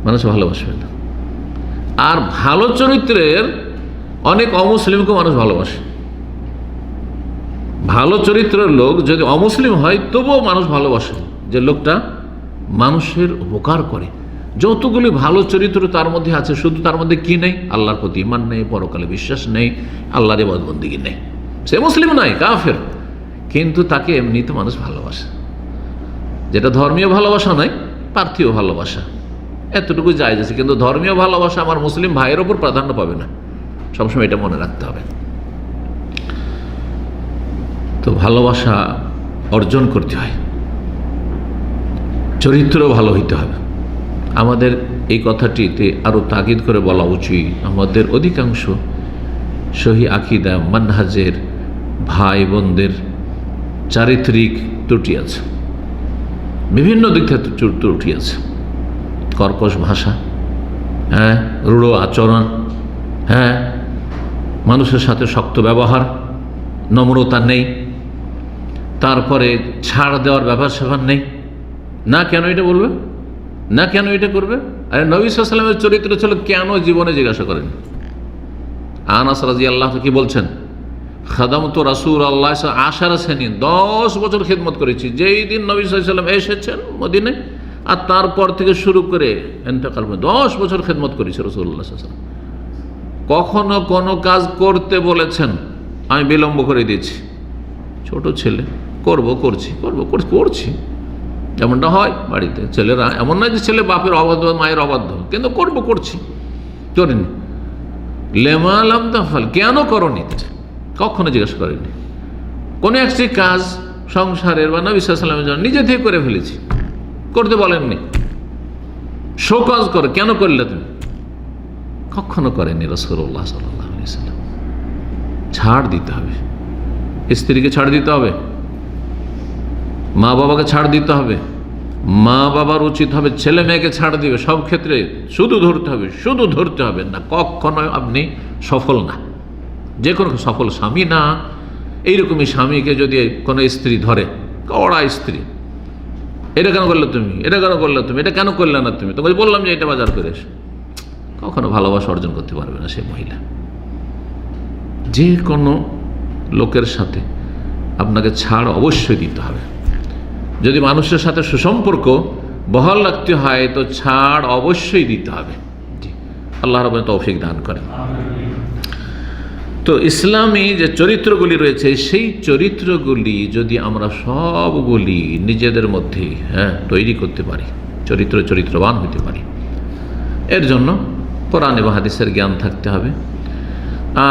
Speaker 1: মানুষ ভালোবাসবে না। আর ভালো চরিত্রের অনেক অমুসলিমকে মানুষ ভালোবাসে। ভালো চরিত্রের লোক যদি অমুসলিম হয় তবুও মানুষ ভালোবাসে, যে লোকটা মানুষের উপকার করে। যতগুলি ভালো চরিত্র তার মধ্যে আছে, শুধু তার মধ্যে কি নেই? আল্লাহর প্রতি ঈমান নেই, পরকালে বিশ্বাস নেই, আল্লাহর ইবাদত বন্দেগী নেই। সে মুসলিম নয়, কাফের, কিন্তু তাকে এমনিতে মানুষ ভালোবাসে। যেটা ধর্মীয় ভালোবাসা নয়, পার্থিব ভালোবাসা, এতটুকু জায়েজ আছে। কিন্তু ধর্মীয় ভালোবাসা আমার মুসলিম ভাইয়ের ওপর প্রাধান্য পাবে না, সবসময় এটা মনে রাখতে হবে। তো ভালোবাসা অর্জন করতে হয়, চরিত্র ভালো হইতে হবে। আমাদের এই কথাটিতে আরও তাগিদ করে বলা উচিত, আমাদের অধিকাংশ সহি আকীদা মানহাজের ভাই বোনদের চারিত্রিক ত্রুটি আছে, বিভিন্ন দিক থেকে ত্রুটি আছে। কর্কশ ভাষা, রূঢ় আচরণ, মানুষের সাথে শক্ত ব্যবহার, নম্রতা নেই, তারপরে ছাড় দেওয়ার ব্যাপার স্যাপার নেই। না কেন এটা বলবে, না কেন এটা করবে? আরে নবী সাল্লাল্লাহু আলাইহি ওয়াসাল্লামের চরিত্র ছিল কেন, জীবনে জিজ্ঞাসা করেন। আনাস রাদিয়াল্লাহু কি বলছেন? খাদামতু রাসূলুল্লাহ 10 সিনিন, 10 বছর খিদমত করেছি। যেই দিন নবী সাল্লাল্লাহু আলাইহি ওয়াসাল্লাম এসেছেন মদিনায়, আর তারপর থেকে শুরু করে ইন্তেকাল পর্যন্ত 10 বছর খিদমত করেছি রাসূলুল্লাহ সাল্লাল্লাহু আলাইহি ওয়াসাল্লাম। কখনো কোনো কাজ করতে বলেছেন আমি বিলম্ব করে দিয়েছি? ছোট ছেলে, করছি, যেমনটা হয় বাড়িতে ছেলেরা, এমন নয় যে ছেলে বাপের অবাধ্য, মায়ের অবাধ্য, কিন্তু করছি, করিনি। লেমা আলাম তাফাল, কেন করনি, কখনো জিজ্ঞাসা করেনি। কোনো একটি কাজ সংসারের বা নবী সাল্লাল্লাহু আলাইহি ওয়াসাল্লামের জন্য নিজে থেকে করে ফেলেছি, করতে বলেননি। শোকজ করো, কেন করলে তুমি? কখনো করেনি রাসূলুল্লাহ সাল্লাল্লাহু আলাইহি ওয়াসাল্লাম। ছাড় দিতে হবে, স্ত্রীকে ছাড় দিতে হবে, মা বাবাকে ছাড় দিতে হবে। মা বাবার উচিত হবে ছেলে মেয়েকে ছাড় দিবে সব ক্ষেত্রে, শুধু ধরতে হবে না। কখনো আপনি সফল না, যে কোনো সফল স্বামী না। এইরকমই স্বামীকে যদি কোনো স্ত্রী ধরে, কড়া স্ত্রী, এটা কেন করলে তুমি, এটা কেন করলে না তুমি, তোমাকে বললাম যে এটা বাজার করে এসো, কখনো ভালোবাসা অর্জন করতে পারবে না সে মহিলা। যে কোনো লোকের সাথে আপনাকে ছাড় অবশ্যই দিতে হবে। যদি মানুষের সাথে সুসম্পর্ক বহাল রাখতে হয় তো ছাড় অবশ্যই দিতে হবে। জি, আল্লাহ রাব্বুল তৌফিক দান করেন। তো ইসলামী যে চরিত্রগুলি রয়েছে, সেই চরিত্রগুলি যদি আমরা সবগুলি নিজেদের মধ্যে তৈরি করতে পারি, চরিত্রবান হতে পারি, এর জন্য কোরআন এবং হাদিসের জ্ঞান থাকতে হবে।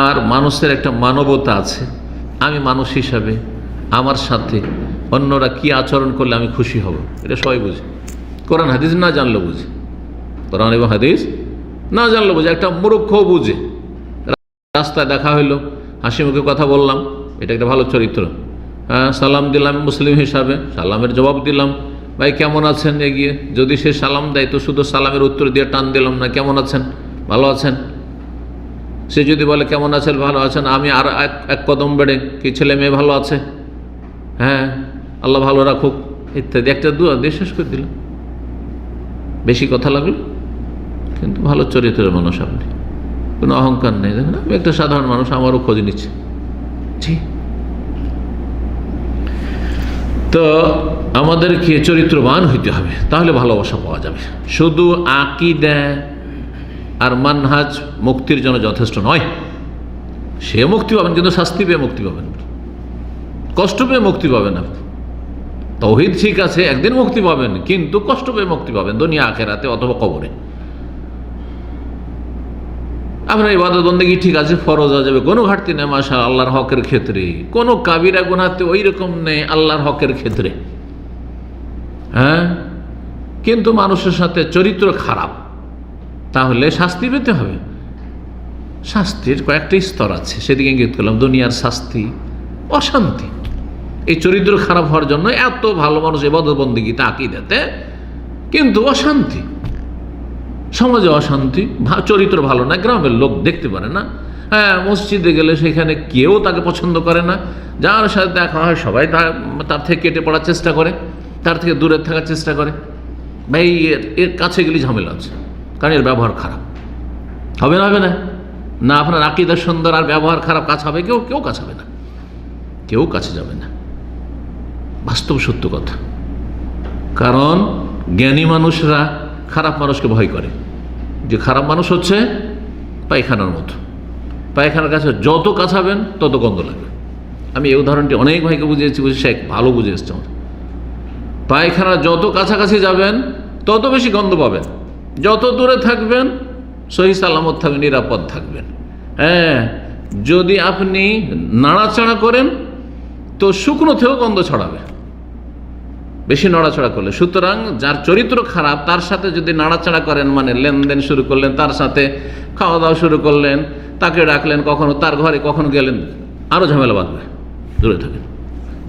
Speaker 1: আর মানুষের একটা মানবতা আছে, আমি মানুষ হিসাবে আমার সাথে অন্যরা কি আচরণ করলে আমি খুশি হব, এটা সবাই বুঝে। কোরআন হাদিস না জানলে বুঝে, কোরআন এবং হাদিস না জানলে বুঝে। একটা মূর্খও বুঝে। রাস্তায় দেখা হইলো, হাসি মুখে কথা বললাম, এটা একটা ভালো চরিত্র। সালাম দিলাম মুসলিম হিসাবে, সালামের জবাব দিলাম, ভাই কেমন আছেন এগিয়ে। যদি সে সালাম দেয় তো শুধু সালামের উত্তর দিয়ে টান দিলাম না, কেমন আছেন, ভালো আছেন, সে যদি বলে কেমন আছেন, ভালো আছেন, আমি আর এক কদম বেড়ে, কি ছেলে মেয়ে ভালো আছে, হ্যাঁ আল্লাহ ভালো রাখুক ইত্যাদি, একটা দোয়া দিয়ে শেষ করে দিল। বেশি কথা লাগলো, কিন্তু ভালো চরিত্রের মানুষ আপনি, কোনো অহংকার নেই। দেখুন আমি একটা সাধারণ মানুষ, আমারও খোঁজ নিচ্ছে। ঠিক, তো আমাদেরকে চরিত্রবান হইতে হবে, তাহলে ভালোবাসা পাওয়া যাবে। শুধু আকীদা আর মানহাজ মুক্তির জন্য যথেষ্ট নয়। সে মুক্তি পাবেন, কিন্তু শাস্তি পেয়ে মুক্তি পাবেন, কষ্ট পেয়ে মুক্তি পাবেন। আপনি তাওহীদ ঠিক আছে, একদিন মুক্তি পাবেন, কিন্তু কষ্ট পেয়ে মুক্তি পাবেন দুনিয়া আখিরাতে অথবা কবরে। আপনার ইবাদত বন্দেগী ঠিক আছে, ফরজ যাবে, কোনো ঘাটতি নেই মাশা আল্লাহর হকের ক্ষেত্রে, কোনো কাবিরা গুনাহতে ওই রকম নেই আল্লাহর হকের ক্ষেত্রে, হ্যাঁ, কিন্তু মানুষের সাথে চরিত্র খারাপ, তাহলে শাস্তি পেতে হবে। শাস্তির কয়েকটা স্তর আছে, সেদিকে ইঙ্গিত করলাম। দুনিয়ার শাস্তি, অশান্তি, এই চরিত্র খারাপ হওয়ার জন্য এত ভালো মানুষ ইবাদত বন্দেগীতে আকীদাতে, কিন্তু অশান্তি, সমাজে অশান্তি, চরিত্র ভালো না, গ্রামের লোক দেখতে পারে না, হ্যাঁ মসজিদে গেলে সেখানে কেউ তাকে পছন্দ করে না, যার সাথে দেখা হয় সবাই তার থেকে কেটে পড়ার চেষ্টা করে, তার থেকে দূরে থাকার চেষ্টা করে। ভাই এর কাছে গেলে ঝামেলা আছে, কারণ এর ব্যবহার খারাপ। হবে না, হবে না, না আপনার আকীদা সুন্দর আর ব্যবহার খারাপ, কাজ হবে? কেউ কাজ হবে না, কেউ কাছে যাবে না, বাস্তব সত্য কথা। কারণ জ্ঞানী মানুষরা খারাপ মানুষকে ভয় করে, যে খারাপ মানুষ হচ্ছে পায়খানার মতো, পায়খানার কাছে যত কাছাবেন তত গন্ধ লাগবে। আমি এই উদাহরণটি অনেক ভাইকে বুঝিয়েছি, সে ভালো বুঝে এসছে আমার। পায়খানার যত কাছাকাছি যাবেন তত বেশি গন্ধ পাবেন, যত দূরে থাকবেন সহি সালামত থাকবেন, নিরাপদ থাকবেন। হ্যাঁ, যদি আপনি নাড়াচাড়া করেন তো শুকনো থেকেও গন্ধ ছড়াবে, বেশি নড়াচড়া করলে। সুতরাং যার চরিত্র খারাপ তার সাথে যদি নাড়াচাড়া করেন, মানে লেনদেন শুরু করলেন, তার সাথে খাওয়া দাওয়া শুরু করলেন, তাকে ডাকলেন, কখনো তার ঘরে কখনো গেলেন, আরও ঝামেলা বাঁধবে। দূরে থাকেন,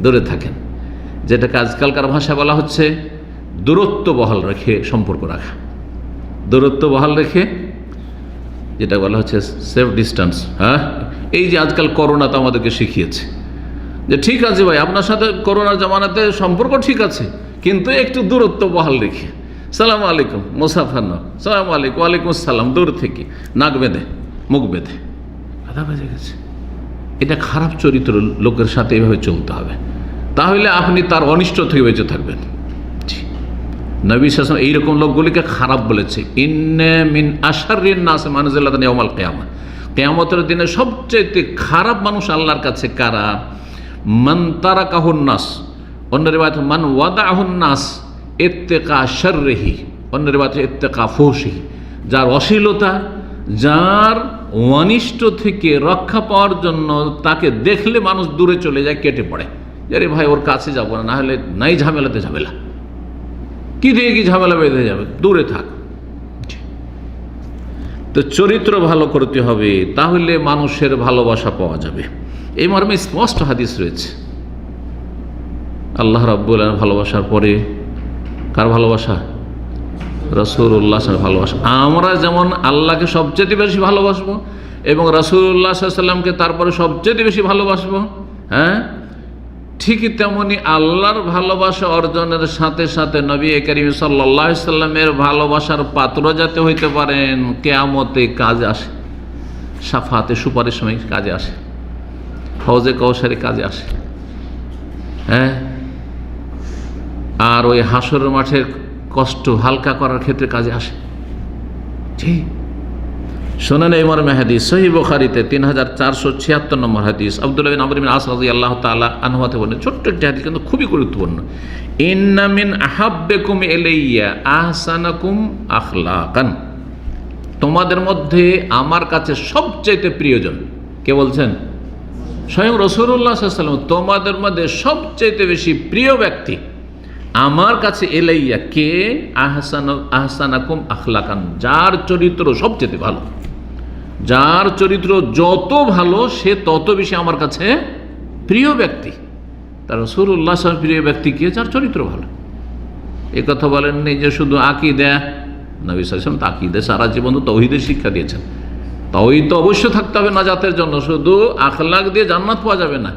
Speaker 1: দূরে থাকেন। যেটাকে আজকালকার ভাষা বলা হচ্ছে দূরত্ব বহাল রেখে সম্পর্ক রাখা, দূরত্ব বহাল রেখে, যেটা বলা হচ্ছে সেফ ডিস্টেন্স। হ্যাঁ, এই যে আজকাল করোনা তো আমাদেরকে শিখিয়েছে যে ঠিক আছে ভাই, আপনার সাথে করোনার জামানাতে সম্পর্ক ঠিক আছে, কিন্তু একটু দূরত্ব বহাল রেখে, সালাম আলাইকুম, মুসাফার না, সালাম আলাইকুম, ওয়ালাইকুম আসসালাম, দূর থেকে, নাক বেঁধে, মুখ বেঁধে, আধা বেজে গেছে। এটা খারাপ চরিত্র লোকের সাথে এভাবে চলতে হবে, তাহলে আপনি তার অনিষ্ট থেকে বেঁচে থাকবেন। নবী সাল্লাল্লাহু আলাইহি ওয়াসাল্লাম এইরকম লোকগুলিকে খারাপ বলেছে, ইন্না মিন আশাররিন নাস মানজিলাতান ইয়াউমাল কিয়ামা, কিয়ামতের দিনে সবচেয়ে খারাপ মানুষ আল্লাহর কাছে কারা? মান তারাকাহুন নাস, অন্য রিওয়ায়াতে মান ওয়াদাহুন নাস ইত্তিকা শাররিহি, অন্য রিওয়ায়াতে ইত্তিকা ফুহশিহি, যার অশ্লীলতা, যার অনিষ্ট থেকে রক্ষা পাওয়ার জন্য তাকে দেখলে মানুষ দূরে চলে যায়, কেটে পড়ে, আরে ভাই ওর কাছে যাবো না, নাহলে নাই ঝামেলাতে ঝামেলা, কি দিয়ে কি ঝামেলা বেঁধে যাবে, দূরে থাক। তো চরিত্র ভালো করতে হবে, তাহলে মানুষের ভালোবাসা পাওয়া যাবে। এই মর্মে স্পষ্ট হাদিস রয়েছে। আল্লাহ রাব্বুল আলামিন ভালোবাসার পরে কার ভালোবাসা? রাসূলুল্লাহ সাল্লাল্লাহু আলাইহি ওয়াসাল্লামের ভালোবাসা। আমরা যেমন আল্লাহকে সবচেয়ে বেশি ভালোবাসবো এবং রাসূলুল্লাহ সাল্লাল্লাহু আলাইহি ওয়াসাল্লামকে তারপরে সবচেয়ে বেশি ভালোবাসবো, হ্যাঁ, ঠিকই তেমনি আল্লাহর ভালোবাসা অর্জনের সাথে সাথে নবী করিম সাল্লাল্লাহু আলাইহি ওয়াসাল্লামের ভালোবাসার পাত্র যাতে হইতে পারেন, কিয়ামতে কাজে আসে, শাফাতে সুপারিশ সময় কাজে আসে, হৌজে কাউসারে কাজে আসে, হ্যাঁ, আর ওই হাসরের মাঠের কষ্ট হালকা করার ক্ষেত্রে কাজে আসে। ঠিক শোনেন এই মর্মে হাদিস সহিহ বুখারীতে 3476 নম্বর হাদিস, আব্দুল্লাহ বিন আমর বিন আস রাদিয়াল্লাহু তাআলা আনহু হতে বলেন, ছোট্ট একটি হাদিস কিন্তু খুবই গুরুত্বপূর্ণ। ইন্না মিন আহাব্বিকুম ইলাইয়া আহসানাকুম আখলাকান, তোমাদের মধ্যে আমার কাছে সবচেয়ে প্রিয়জন কে বলছেন? স্বয়ং রাসূলুল্লাহ সাল্লাল্লাহু আলাইহি ওয়াসাল্লাম। তোমাদের মধ্যে সবচেয়ে বেশি প্রিয় ব্যক্তি আমার কাছে এলাইয়া কে? আহসানাকুম আখলাকান, যার চরিত্র সবচেয়ে ভালো, যার চরিত্র যত ভালো সে তত বেশি আমার কাছে প্রিয় ব্যক্তি। তার রাসূলুল্লাহ সাল্লাল্লাহু আলাইহি ওয়াসাল্লাম প্রিয় ব্যক্তি কে? যার চরিত্র ভালো। এ কথা বলেননি যে শুধু আকীদা, নবী সাল্লাল্লাহু আলাইহি ওয়াসাল্লাম আকীদা সারা জীবন তো তাওহীদের শিক্ষা দিয়েছেন, তাই তো অবশ্য থাকতে হবে নাজাতের জন্য। শুধু আখলাক দিয়ে জান্নাত পাওয়া যাবে না,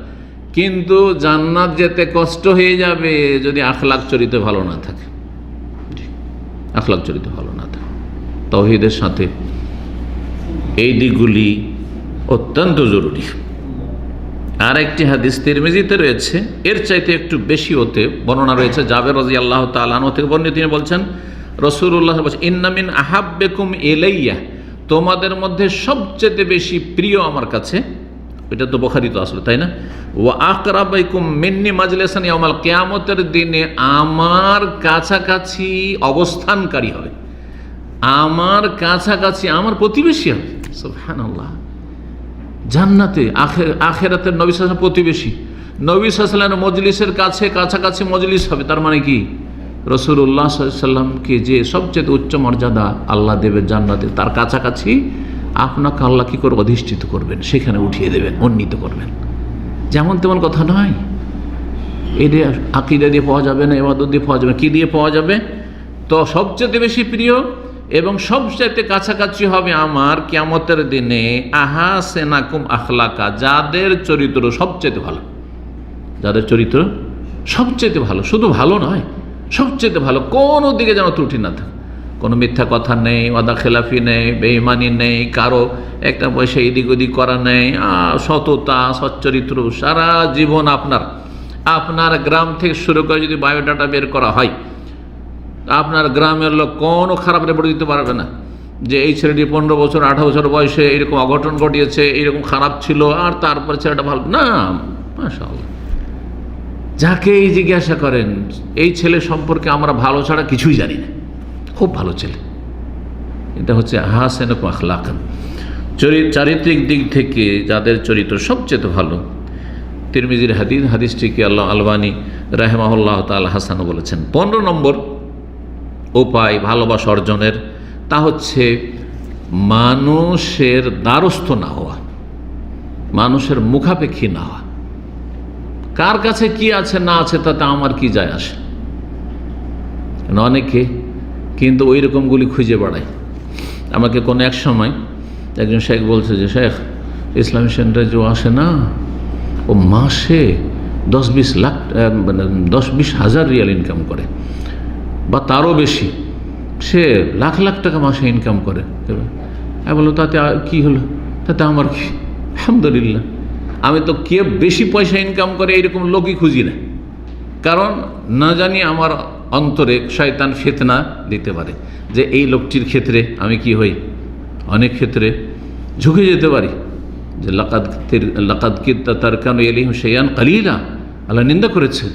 Speaker 1: কিন্তু জান্নাত যেতে কষ্ট হয়ে যাবে যদি আখলাক চরিত্র ভালো না থাকে। আখলাক চরিত্র ভালো না থাকে, তাওহীদের সাথে এই দিকগুলি অত্যন্ত জরুরি। আর একটি হাদিস তিরমিজিতে রয়েছে, এর চাইতে একটু বেশি হতে বর্ণনা রয়েছে। জাবের রাদিয়াল্লাহু তাআলা আনহু থেকে বর্ণিত, তিনি বলছেন রাসূলুল্লাহ বলেছেন, ইন্না মিন আহাব্বিকুম ইলাইয়া, তোমাদের মধ্যে সবচেয়ে বেশি প্রিয় আমার কাছে, এটা তো বুখারী তো আসলে, তাই না? ওয়া আকরাবাইকুম মিন্নি মাজলিসান ইয়াউমাল কিয়ামতের দিনে আমার কাছাকাছি অবস্থানকারী হবে, আমার কাছাকাছি, আমার প্রতিবেশী হবে। সুবহানাল্লাহ। জান্নাতে আখেরাতের নবী সাল্লাল্লাহু আলাইহি ওয়াসাল্লাম প্রতিবেশী, নবী সাল্লাল্লাহু আলাইহি ওয়াসাল্লামের মজলিসের কাছে কাছাকাছি মজলিস হবে। তার মানে কি, রাসূলুল্লাহ সাল্লাল্লাহু আলাইহি ওয়াসাল্লামকে যে সবচেয়ে উচ্চ মর্যাদা আল্লাহ দেবে জান্নাতে, তার কাছাকাছি আপনাকে আল্লাহ কী করে অধিষ্ঠিত করবেন, সেখানে উঠিয়ে দেবেন, উন্নীত করবেন। যেমন তেমন কথা নয়, এটা আকীদা দিয়ে পাওয়া যাবে না, ইবাদত দিয়ে পাওয়া যাবে না, কী দিয়ে পাওয়া যাবে? তো সবচেয়ে বেশি প্রিয় এবং সবচেয়ে কাছাকাছি হবে আমার কিয়ামতের দিনে আহাসেনাকুম আখলাকা, যাদের চরিত্র সবচেয়ে ভালো, যাদের চরিত্র সবচেয়ে ভালো, শুধু ভালো নয় সবচেয়ে ভালো, কোনো দিকে যেন ত্রুটি না থাকে, কোনো মিথ্যা কথা নেই, ওয়াদা খেলাফি নেই, বেঈমানি নেই, কারো একটা পয়সা এদিক ওদিক করা নেই, সততা সচ্চরিত্র। সারা জীবন আপনার গ্রাম থেকে শুরু করে যদি বায়োডাটা বের করা হয়, আপনার গ্রামের লোক কোনো খারাপ রেপোর্ট দিতে পারবে না যে এই ছেলেটি 15 বছর 18 বছর বয়সে এরকম অঘটন ঘটিয়েছে, এরকম খারাপ ছিল, আর তারপর ছেলেটা ভালো না। মাশাআল্লাহ, যাকেই জিজ্ঞাসা করেন এই ছেলে সম্পর্কে আমরা ভালো ছাড়া কিছুই জানি না, খুব ভালো ছেলে। এটা হচ্ছে আহসানুকুম আখলাকান, চারিত্রিক দিক থেকে যাদের চরিত্র সবচেয়ে ভালো। তিরমিজির হাদিসটিকে আল্লাহ আলবানী রাহিমাহুল্লাহ তাআলা হাসান বলেছেন। 15 নম্বর উপায় ভালোবাসা অর্জনের, তা হচ্ছে মানুষের দ্বারস্থ না হওয়া, মানুষের মুখাপেক্ষী না হওয়া। কার কাছে কি আছে না আছে তাতে আমার কি যায় আসে। অনেকে কিন্তু ওই রকমগুলি খুঁজে বেড়ায়। আমাকে কোনো এক সময় একজন শেখ বলছে যে, শেখ ইসলামী সেন্টারে যে আসে না, ও মাসে 10-20 লাখ, মানে 10-20 হাজার রিয়াল ইনকাম করে বা তারও বেশি, সে লাখ লাখ টাকা মাসে ইনকাম করে। আমি বললাম, তাতে কি হলো, তাতে আমার কি? আলহামদুলিল্লাহ, আমি তো কে বেশি পয়সা ইনকাম করে এইরকম লোকই খুঁজি না, কারণ না জানি আমার অন্তরে শয়তান ফিতনা দিতে পারে যে এই লোকটির ক্ষেত্রে আমি কি হই, অনেক ক্ষেত্রে ঝুঁকে যেতে পারি যে লাকাদ কিত্তা তারকানু ইলাইহিম শাইআন কালিলা, আল্লাহ নিন্দা করেছে,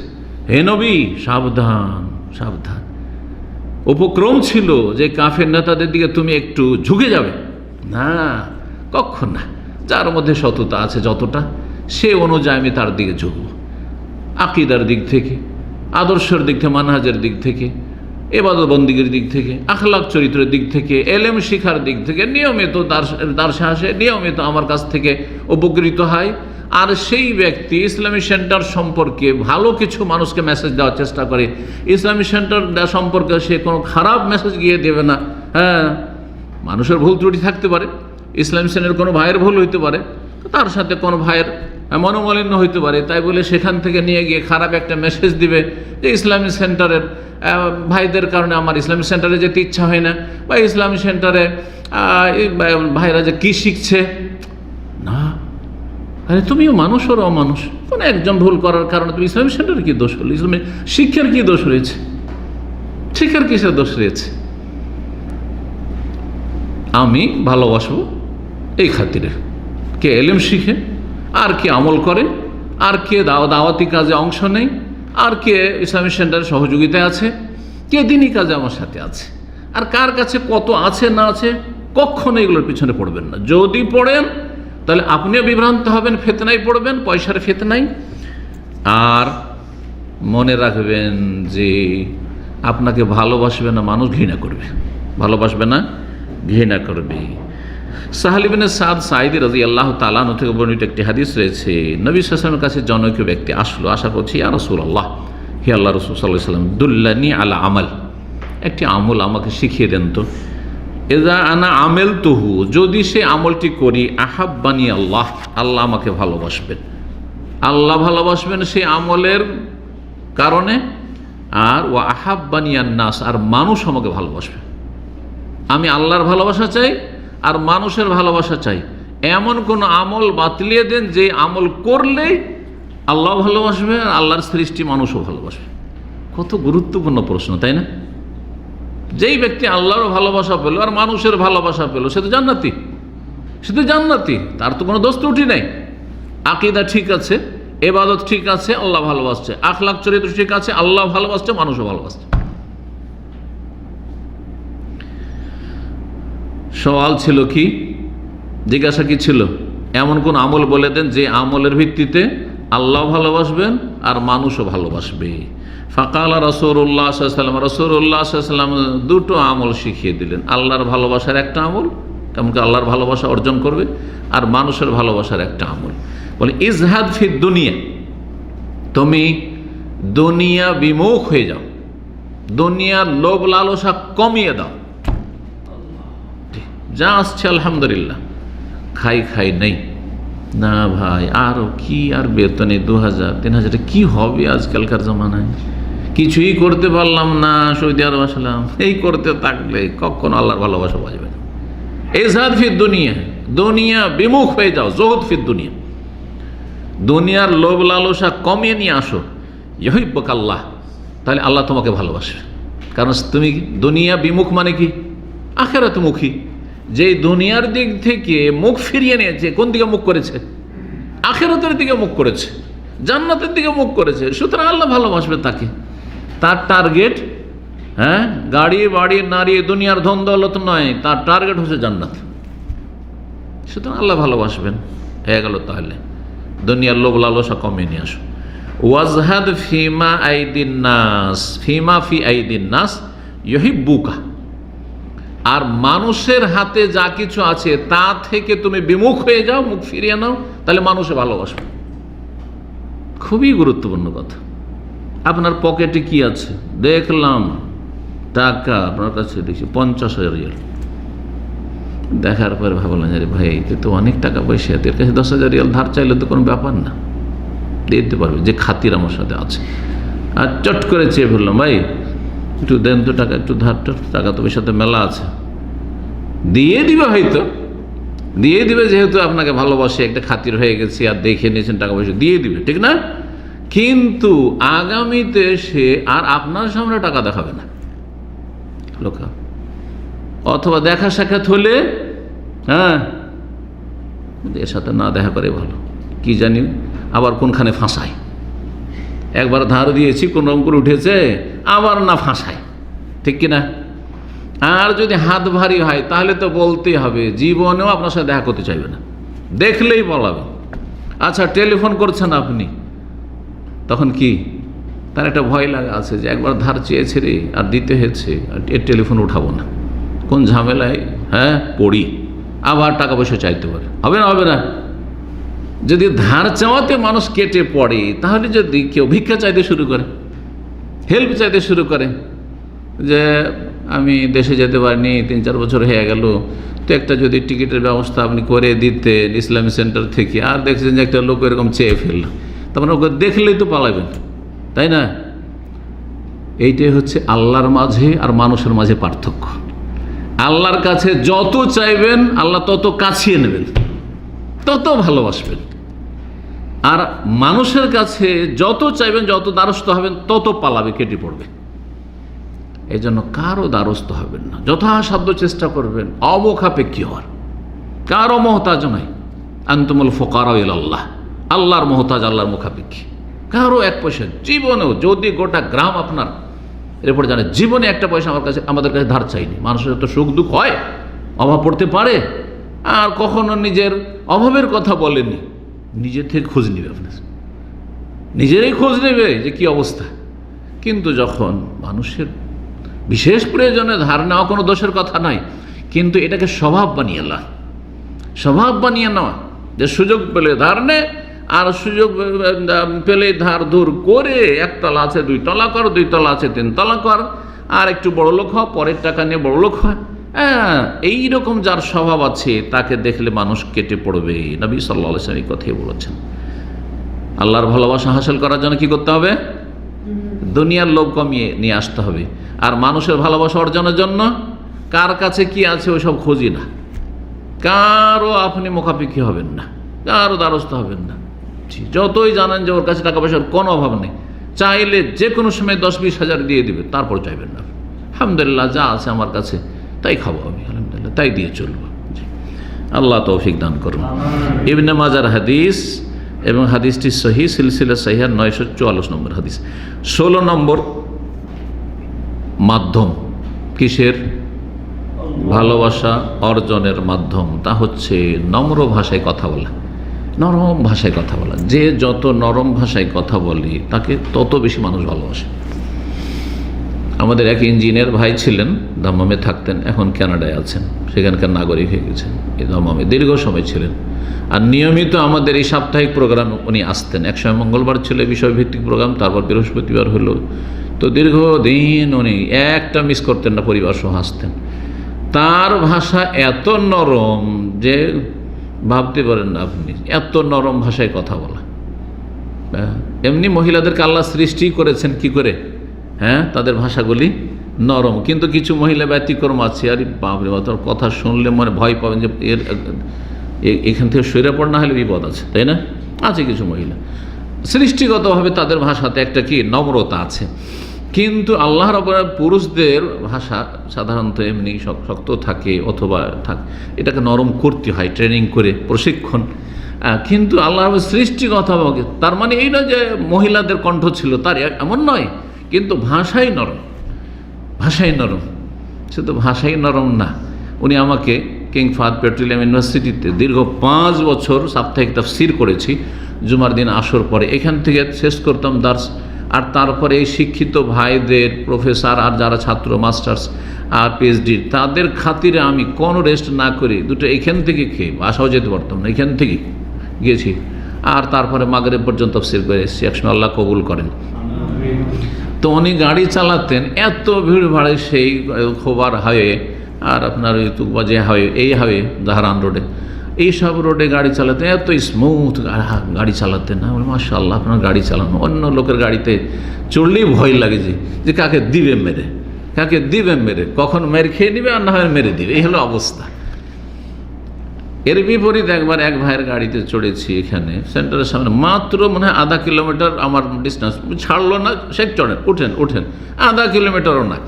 Speaker 1: হে নবী সাবধান সাবধান। উপক্রম ছিল যে কাফের নেতাদের দিকে তুমি একটু ঝুঁকে যাবে না, কখন না। যার মধ্যে সততা আছে যতটা, সে অনুযায়ী আমি তার দিকে ঝুঁকব। আকীদার দিক থেকে, আদর্শের দিক থেকে, মানহাজের দিক থেকে, ইবাদত বন্দিগির দিক থেকে, আখলাক চরিত্রের দিক থেকে, এলেম শিখার দিক থেকে নিয়মিত দারসে আসে, নিয়মিত আমার কাছ থেকে উপকৃত হয়। আর সেই ব্যক্তি ইসলামী সেন্টার সম্পর্কে ভালো কিছু মানুষকে মেসেজ দেওয়ার চেষ্টা করে। ইসলামী সেন্টার সম্পর্কে সে কোনো খারাপ মেসেজ গিয়ে দেবে না। হ্যাঁ, মানুষের ভুল ত্রুটি থাকতে পারে, ইসলামী সেন্টারের কোনো ভাইয়ের ভুল হইতে পারে, তার সাথে কোনো ভাইয়ের মনোমালিন্য হইতে পারে, তাই বলে সেখান থেকে নিয়ে গিয়ে খারাপ একটা মেসেজ দিবে যে ইসলামী সেন্টারের ভাইদের কারণে আমার ইসলামী সেন্টারে যেতে ইচ্ছা হয় না, বা ইসলামী সেন্টারে ভাইরা যে কী শিখছে না। আরে তুমিও মানুষ, ওরাও মানুষ, কোনো একজন ভুল করার কারণে তুমি ইসলামী সেন্টারে কী দোষ হলো? ইসলামী শিক্ষার কী দোষ রয়েছে? শিক্ষার কিসের দোষ রয়েছে? আমি ভালোবাসবো এই খাতিরে, কে এলেম শিখে, আর কে আমল করে, আর কে দাওয়াতি কাজে অংশ নেয়, আর কে ইসলামী সেন্টারের সহযোগিতায় আছে, কে দিনই কাজে আমার সাথে আছে, আর কার কাছে কত আছে না আছে, কখনো এগুলোর পিছনে পড়বেন না। যদি পড়েন তাহলে আপনিও বিভ্রান্ত হবেন, ফিতনায় পড়বেন, পয়সার ফিতনায়। আর মনে রাখবেন যে আপনাকে ভালোবাসবে না মানুষ, ঘৃণা করবে, ভালোবাসবে না ঘৃণা করবে। সাহাল ইবনে সাদ সাঈদী রাদিয়াল্লাহু তাআলা আনহু থেকে বর্ণিত একটি হাদিস রয়েছে, নবী সাল্লাল্লাহু আলাইহি ওয়াসাল্লামের কাছে জনৈক ব্যক্তি আসলো, আসার পর ইয়া রাসূলুল্লাহ, হে আল্লাহর রাসূল সাল্লাল্লাহু আলাইহি ওয়াসাল্লাম, দুল্লানি আলা আমাল, একটি আমল আমাকে শিখিয়ে দেন তো। এজা আনা আমেল তুহু, যদি সে আমলটি করি, আহাব্বানি আল্লাহ, আল্লাহ আমাকে ভালোবাসবেন। আল্লাহ ভালোবাসবেন সেই আমলের কারণে, আর ও আহাব্বানি আন্নাস, আর মানুষ আমাকে ভালোবাসবে। আমি আল্লাহর ভালোবাসা চাই আর মানুষের ভালোবাসা চাই। এমন কোন আমল বাতলিয়ে দেন যে আমল করলেই আল্লাহ ভালোবাসবে আর আল্লাহর সৃষ্টি মানুষও ভালোবাসবে। কত গুরুত্বপূর্ণ প্রশ্ন, তাই না? যেই ব্যক্তি আল্লাহর ভালোবাসা পেল আর মানুষের ভালোবাসা পেল, সে তো জান্নাতি, সে তো জান্নাতি, তার তো কোনো দোষ ত্রুটি নেই। আকীদা ঠিক আছে, ইবাদত ঠিক আছে, আল্লাহ ভালোবাসছে, আখলাক চরিত্র ঠিক আছে, আল্লাহ ভালোবাসছে, মানুষও ভালোবাসছে। সওয়াল ছিল কি, জিজ্ঞাসা কি ছিল? এমন কোন আমল বলে দেন যে আমলের ভিত্তিতে আল্লাহ ভালোবাসবেন আর মানুষও ভালোবাসবে। ফাকালা রাসূলুল্লাহ সাল্লাল্লাহু আলাইহি ওয়াসাল্লাম, রাসূলুল্লাহ সাল্লাল্লাহু আলাইহি ওয়াসাল্লাম দুটো আমল শিখিয়ে দিলেন। আল্লাহর ভালোবাসার একটা আমল, কেমন করে আল্লাহর ভালোবাসা অর্জন করবে, আর মানুষের ভালোবাসার একটা আমল। বলে ইজহাদ ফি দুনিয়া, তুমি দুনিয়া বিমুখ হয়ে যাও, দুনিয়ার লোভ লালসা কমিয়ে দাও। যা আসছে আলহামদুলিল্লাহ, খাই নেই না ভাই, আরও কি, আর বেতনে 2000-3000 কি হবে আজকালকার জমানায়, কিছুই করতে পারলাম না, সৌদি আরব আসলাম, এই করতে থাকলে কখনো আল্লাহর ভালোবাসা বাজবে না। ইজহাদ ফি দুনিয়া, দুনিয়া বিমুখ হয়ে যাও, জুহুদ ফি দুনিয়া, দুনিয়ার লোভ লালসা কমিয়ে নিয়ে আসো। ইউহিব্বুকা আল্লাহ, তাহলে আল্লাহ তোমাকে ভালোবাসবে। কারণ তুমি দুনিয়া বিমুখ মানে কি, আখিরাতমুখী। যে দুনিয়ার দিক থেকে মুখ ফিরিয়ে নিয়েছে, কোন দিকে মুখ করেছে? আখিরাতের দিকে মুখ করেছে, জান্নাতের দিকে মুখ করেছে, সুতরাং আল্লাহ ভালোবাসবে তাকে। তার টার্গেট, গাড়ি বাড়ি নারী দুনিয়ার ধন দৌলত নয়, তার টার্গেট হচ্ছে জান্নাত, সুতরাং আল্লাহ ভালোবাসবেন। হয়ে গেল তাহলে দুনিয়ার লোভ লালসা কমিয়ে নিয়ে আসো। ওয়াজহাদ ফিমা আইদিন নাস, ফিমা ফি আইদিন নাস ইউহিব্বুকা, আর মানুষের হাতে যা কিছু আছে তা থেকে তুমি বিমুখ হয়ে যাও, মুখ ফিরিয়ে নাও, তাহলে মানুষে ভালোবাসবে। খুবই গুরুত্বপূর্ণ কথা। আপনার পকেটে কি আছে দেখলাম, টাকা আপনার কাছে দেখছি 50,000 রিয়াল, দেখার পরে ভাবলাম আরে ভাই এতে তো অনেক টাকা পয়সা, এর কাছে 10,000 রিয়াল ধার চাইলে তো কোনো ব্যাপার না, দিয়ে দিতে পারবে, যে খাতির আমার সাথে আছে। আর চট করে চেয়ে ফেললাম, ভাই একটু দেন তো টাকা, একটু ধার, টাকা তো সাথে মেলা আছে, দিয়ে দিবে, হয়তো দিয়ে দিবে, যেহেতু আপনাকে ভালোবাসে, একটা খাতির হয়ে গেছে আর দেখে নিয়েছেন টাকা পয়সা, দিয়ে দিবে, ঠিক না? কিন্তু আগামীতে সে আর আপনার সামনে টাকা দেখাবে না, লোক, অথবা দেখা সাক্ষাৎ হলে এর সাথে না দেখা করে ভালো, কি জানি আবার কোনখানে ফাঁসায়। একবার ধার দিয়েছি, কোন রকম করে উঠেছে, আবার না ফাঁসায়, ঠিক কিনা? আর যদি হাত ভারী হয় তাহলে তো বলতেই হবে, জীবনেও আপনার সাথে দেখা করতে চাইবে না, দেখলেই বলাবে। আচ্ছা টেলিফোন করছেন আপনি, তখন কি তার একটা ভয় লাগা আছে যে একবার ধার চেয়েছে রে, আর দিতে হয়েছে, আর এর টেলিফোন উঠাবো না, কোন ঝামেলায় পড়ি, আবার টাকা পয়সা চাইতে পারে, হবে না? হবে না? যদি ধার চাওয়াতে মানুষ কেটে পড়ে, তাহলে যদি কেউ ভিক্ষা চাইতে শুরু করে, হেল্প চাইতে শুরু করে, যে আমি দেশে যেতে পারিনি, 3-4 বছর হয়ে গেল, তো একটা যদি টিকিটের ব্যবস্থা আপনি করে দিতেন ইসলামী সেন্টার থেকে, আর দেখছেন যে একটা লোক এরকম চেয়ে ফেলল, তখন ওকে দেখলেই তো পালাবেন, তাই না? এইটাই হচ্ছে আল্লাহর মাঝে আর মানুষের মাঝে পার্থক্য। আল্লাহর কাছে যত চাইবেন আল্লাহ তত কাছিয়ে নেবেন, তত ভালোবাসবেন, আর মানুষের কাছে যত চাইবেন, যত দ্বারস্থ হবেন, তত পালাবে, কেটে পড়বে। এই জন্য কারো দ্বারস্থ হবেন না, যথাসাধ্য চেষ্টা করবেন অমুখাপেক্ষী হওয়ার, কারো মহতাজ নাই। আনতুমুল ফুকারা ইলাল্লাহ, আল্লাহর মহতাজ, আল্লাহর মুখাপেক্ষী, কারো এক পয়সা জীবনেও, যদি গোটা গ্রাম আপনার এরপরে জানে জীবনে একটা পয়সা আমাদের কাছে ধার চাইনি। মানুষের তো সুখ দুঃখ হয়, অভাব পড়তে পারে, আর কখনো নিজের অভাবের কথা বলেনি, নিজের থেকে খোঁজ নেবে, আপনার নিজেরই খোঁজ নেবে যে কি অবস্থা। কিন্তু যখন মানুষের বিশেষ প্রয়োজনে ধার নেওয়া কোনো দোষের কথা নয়, কিন্তু এটাকে স্বভাব বানিয়ে নেওয়া, স্বভাব বানিয়ে নেওয়া, যে সুযোগ পেলে ধার নে, আর সুযোগ পেলে ধার দূর করে, 1 তলা আছে 2 তলা কর, 2 তলা আছে 3 তলা কর, আর একটু বড় লোক হওয়া, পরের টাকা নিয়ে বড় লোক হয়, হ্যাঁ, এইরকম যার স্বভাব আছে তাকে দেখলে মানুষ কেটে পড়বে। নবী সাল্লাল্লাহু আলাইহি ওয়াসাল্লাম এই কথাই বলেছেন। আল্লাহর ভালোবাসা হাসিল করার জন্য কি করতে হবে? দুনিয়ার লোভ কমিয়ে নিয়ে আসতে হবে। আর মানুষের ভালোবাসা অর্জনের জন্য কার কাছে কি আছে ওইসব খুঁজি না, কারো আপনি মুখাপেক্ষি হবেন না, কারো দ্বারস্থ হবেন না। যতই জানেন যে ওর কাছে টাকা পয়সার কোনো অভাব নেই, চাইলে যে কোনো সময় 10-20 হাজার দিয়ে দিবে, তারপর চাইবেন না। আলহামদুলিল্লাহ, যা আছে আমার কাছে তাই খাবো আমি, আলহামদুলিল্লাহ তাই দিয়ে চলবো। আল্লাহ তৌফিক দান করুন। ইবনে মাজার হাদিস এবং হাদিসটি সহিহ, সিলসিলা সহিহ 944 নম্বর হাদিস। 16 নম্বর মাধ্যম কিসের? ভালোবাসা অর্জনের মাধ্যম, তা হচ্ছে নম্র ভাষায় কথা বলা, নরম ভাষায় কথা বলা। যে যত নরম ভাষায় কথা বলে তাকে তত বেশি মানুষ ভালোবাসে। আমাদের এক ইঞ্জিনিয়ার ভাই ছিলেন, দাম্মামে থাকতেন, এখন কানাডায় আছেন, সেখানকার নাগরিক হয়ে গেছেন। এই দাম্মামে দীর্ঘ সময় ছিলেন, আর নিয়মিত আমাদের এই সাপ্তাহিক প্রোগ্রাম উনি আসতেন। একসময় মঙ্গলবার ছিল বিষয়ভিত্তিক প্রোগ্রাম, তারপর বৃহস্পতিবার হলো। তো দীর্ঘদিন উনি একটা মিস করতেন না, পরিবার সহ আসতেন। তার ভাষা এত নরম যে ভাবতে পারেন না আপনি, এত নরম ভাষায় কথা বলা। এমনি মহিলাদেরকে আল্লাহ সৃষ্টি করেছেন কি করে? হ্যাঁ, তাদের ভাষাগুলি নরম, কিন্তু কিছু মহিলা ব্যতিক্রম আছে। আর বাপরে বাপ, তার কথা শুনলে মনে ভয় পাবেন যে এর এখান থেকে সরে পড়, না হলে বিপদ আছে, তাই না? আছে কিছু মহিলা সৃষ্টিগতভাবে তাদের ভাষাতে একটা কি নম্রতা আছে, কিন্তু আল্লাহ রাব্বুল আলামিন পুরুষদের ভাষা সাধারণত এমনি শক্ত থাকে, অথবা এটাকে নরম করতে হয় ট্রেনিং করে, প্রশিক্ষণ। কিন্তু আল্লাহ রাব্বুল সৃষ্টিগতভাবে, তার মানে এই না যে মহিলাদের কণ্ঠ ছিল তার, এমন নয়, কিন্তু ভাষাই নরম, ভাষাই নরম। শুধু ভাষাই নরম না, উনি আমাকে কিং ফাহাদ পেট্রোলিয়াম ইউনিভার্সিটিতে দীর্ঘ 5 বছর সাপ্তাহিক তাফসীর করেছি, জুমার দিন আসর পরে এখান থেকে শেষ করতাম দার্স। আর তারপরে এই শিক্ষিত ভাইদের, প্রফেসর আর যারা ছাত্র মাস্টার্স আর পিএইচডি, তাদের খাতিরে আমি কোনো রেস্ট না করি দুটো এখান থেকে খেয়ে বাসাও যেতে পারতাম না, এখান থেকে গিয়েছি। আর তারপরে মাগরিব পর্যন্ত তাফসীর করে এসেছি, একসময় আল্লাহ কবুল করেন। তো উনি গাড়ি চালাতেন, এত ভিড় ভাড়ে সেই খোবার হাইওয়ে আর আপনার ওই তুকবা যে হাইওয়ে, এই হাইওয়ে জাহারান রোডে, এইসব রোডে গাড়ি চালাতেন, এত স্মুথ গাড়ি চালাতেন। না বলে মাশাআল্লাহ, আপনার গাড়ি চালানো। অন্য লোকের গাড়িতে চড়লেই ভয় লাগে যে কাকে দিবে মেরে, কাকে দিবে মেরে, কখন মেরে খেয়ে নিবে আর না হয় মেরে দিবে, এই হলো অবস্থা। এর বিপরীত একবার এক ভাইয়ের গাড়িতে চড়েছি, এখানে সেন্টারের সামনে, মাত্র মনে হয় আধা কিলোমিটার আমার ডিস্টেন্স, ছাড়লো না, সে চড়েন উঠেন আধা কিলোমিটারও না,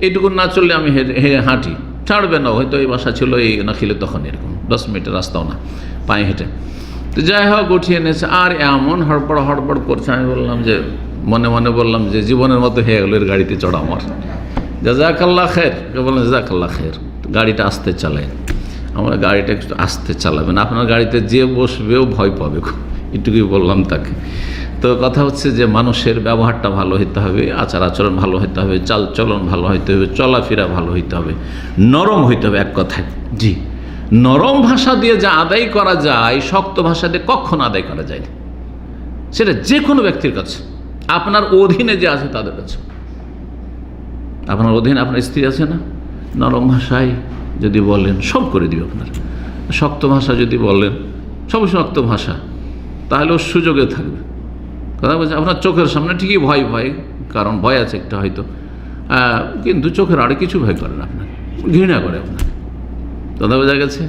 Speaker 1: এইটুকু না চললে আমি হাঁটি, ছাড়বে না, হয়তো এই বাসা ছিল এই নাখিলে, তখন এরকম 10 মিনিটের রাস্তাও না, পায়ে হেঁটে। তো যাই হোক, উঠিয়ে এনেছে, আর এমন হড়বড় করছে, আমি বললাম যে মনে মনে বললাম যে জীবনের মতো হয়ে গেল এর গাড়িতে চড়া আমার, জাযাকাল্লাহ খের। বললাম জাযাকাল্লাহ খের, গাড়িটা আস্তে চালায়, আমার গাড়িটা একটু আস্তে চালাবেন, আপনার গাড়িতে যে বসবেও ভয় পাবে, এটুকুই বললাম তাকে। তো কথা হচ্ছে যে মানুষের ব্যবহারটা ভালো হইতে হবে, আচার আচরণ ভালো হইতে হবে, চালচলন ভালো হইতে হবে, চলাফেরা ভালো হইতে হবে, নরম হইতে হবে, এক কথায়। জি, নরম ভাষা দিয়ে যা আদায় করা যায়, শক্ত ভাষা দিয়ে কখনো আদায় করা যায় না। সেটা যে কোনো ব্যক্তির কাছে, আপনার অধীনে যে আছে তাদের কাছে। আপনার অধীনে আপনার স্ত্রী আছে না, নরম ভাষায় যদি বলেন সব করে দিবে আপনার। শক্ত ভাষা যদি বলেন, সব শক্ত ভাষা, তাহলে ওর সুযোগে থাকবে। কথা বলছে, আপনার চোখের সামনে ঠিকই ভয়, কারণ ভয় আছে একটা হয়তো, কিন্তু চোখের আড়ে কিছু ভয় করে না, আপনার ঘৃণা করে আপনার। কথা বোঝা গেছে?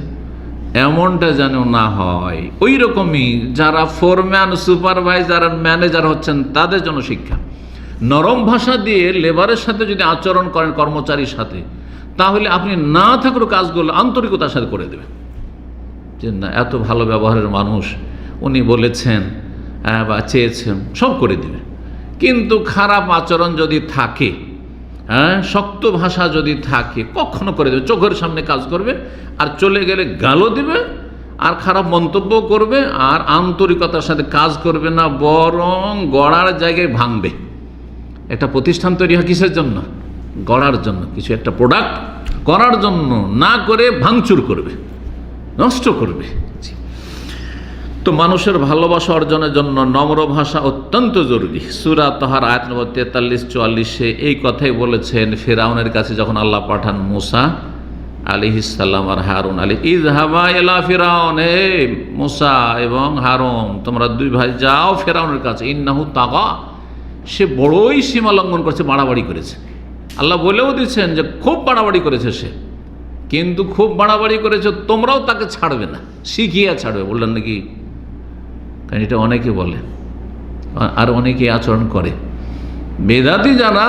Speaker 1: এমনটা যেন না হয়। ওই রকমই যারা ফোরম্যান, সুপারভাইজার, ম্যানেজার হচ্ছেন, তাদের জন্য শিক্ষা। নরম ভাষা দিয়ে লেবারের সাথে যদি আচরণ করেন, কর্মচারীর সাথে, তাহলে আপনি না থাকলেও কাজগুলো আন্তরিকতার সাথে করে দেবেন। যে না, এত ভালো ব্যবহারের মানুষ, উনি বলেছেন বা চেয়েছেন, সব করে দেবে। কিন্তু খারাপ আচরণ যদি থাকে, শক্ত ভাষা যদি থাকে, কখনো করে দেবে। চোখের সামনে কাজ করবে, আর চলে গেলে গালও দিবে, আর খারাপ মন্তব্য করবে, আর আন্তরিকতার সাথে কাজ করবে না, বরং গড়ার জায়গায় ভাঙবে। একটা প্রতিষ্ঠান তৈরি হয় কিসের জন্য? গড়ার জন্য, কিছু একটা প্রোডাক্ট করার জন্য, না করে ভাঙচুর করবে, নষ্ট করবে। তো মানুষের ভালোবাসা অর্জনের জন্য নম্র ভাষা অত্যন্ত জরুরি। সূরা তাহার আয়াত নম্বর 43-44 এই কথাই বলেছেন ফেরাউনের কাছে যখন আল্লাহ পাঠান মুসা আলাইহিস সালাম আর হারুন ইযহাবা ইলা ফিরাউন, হে মুসা এবং হারুন তোমরা দুই ভাই যাও ফিরাউনের কাছে, ইন্নাহু তাগা, সে বড়ই সীমা লঙ্ঘন করেছে, বাড়াবাড়ি করেছে। আল্লাহ বলেও দিচ্ছেন যে খুব বাড়াবাড়ি করেছে সে, কিন্তু খুব বাড়াবাড়ি করেছে তোমরাও তাকে ছাড়বে না, শিখিয়ে ছাড়বে। বললেন নাকি? কারণ এটা অনেকে বলে আর অনেকে আচরণ করে। বেদাতি যারা,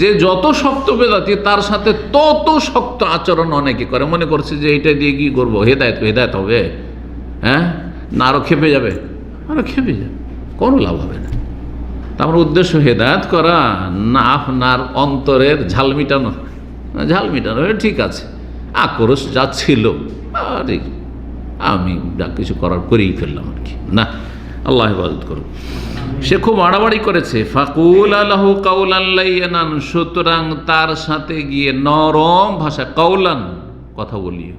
Speaker 1: যে যত শক্ত বেদাতি তার সাথে তত শক্ত আচরণ অনেকে করে, মনে করছে যে এইটা দিয়ে কি করবো, হেদায়েত হবে, হ্যাঁ না আরো খেপে যাবে, আরো খেপে যাবে, কোনো লাভ হবে না। তা আমার উদ্দেশ্য হেদায়েত করা না আপনার অন্তরের ঝাল মিটানো? ঠিক আছে, আক্রোশ যা ছিল আরে আমি যা কিছু করার করেই ফেললাম আর কি, না, আল্লাহ হেফাজত করুন। সে খুব বাড়াবাড়ি করেছে। ফাকুল আলাহু কাউলান লাইয়ানান, সুতরাং তার সাথে গিয়ে নরম ভাষায়, কাউলান কথা বলিও,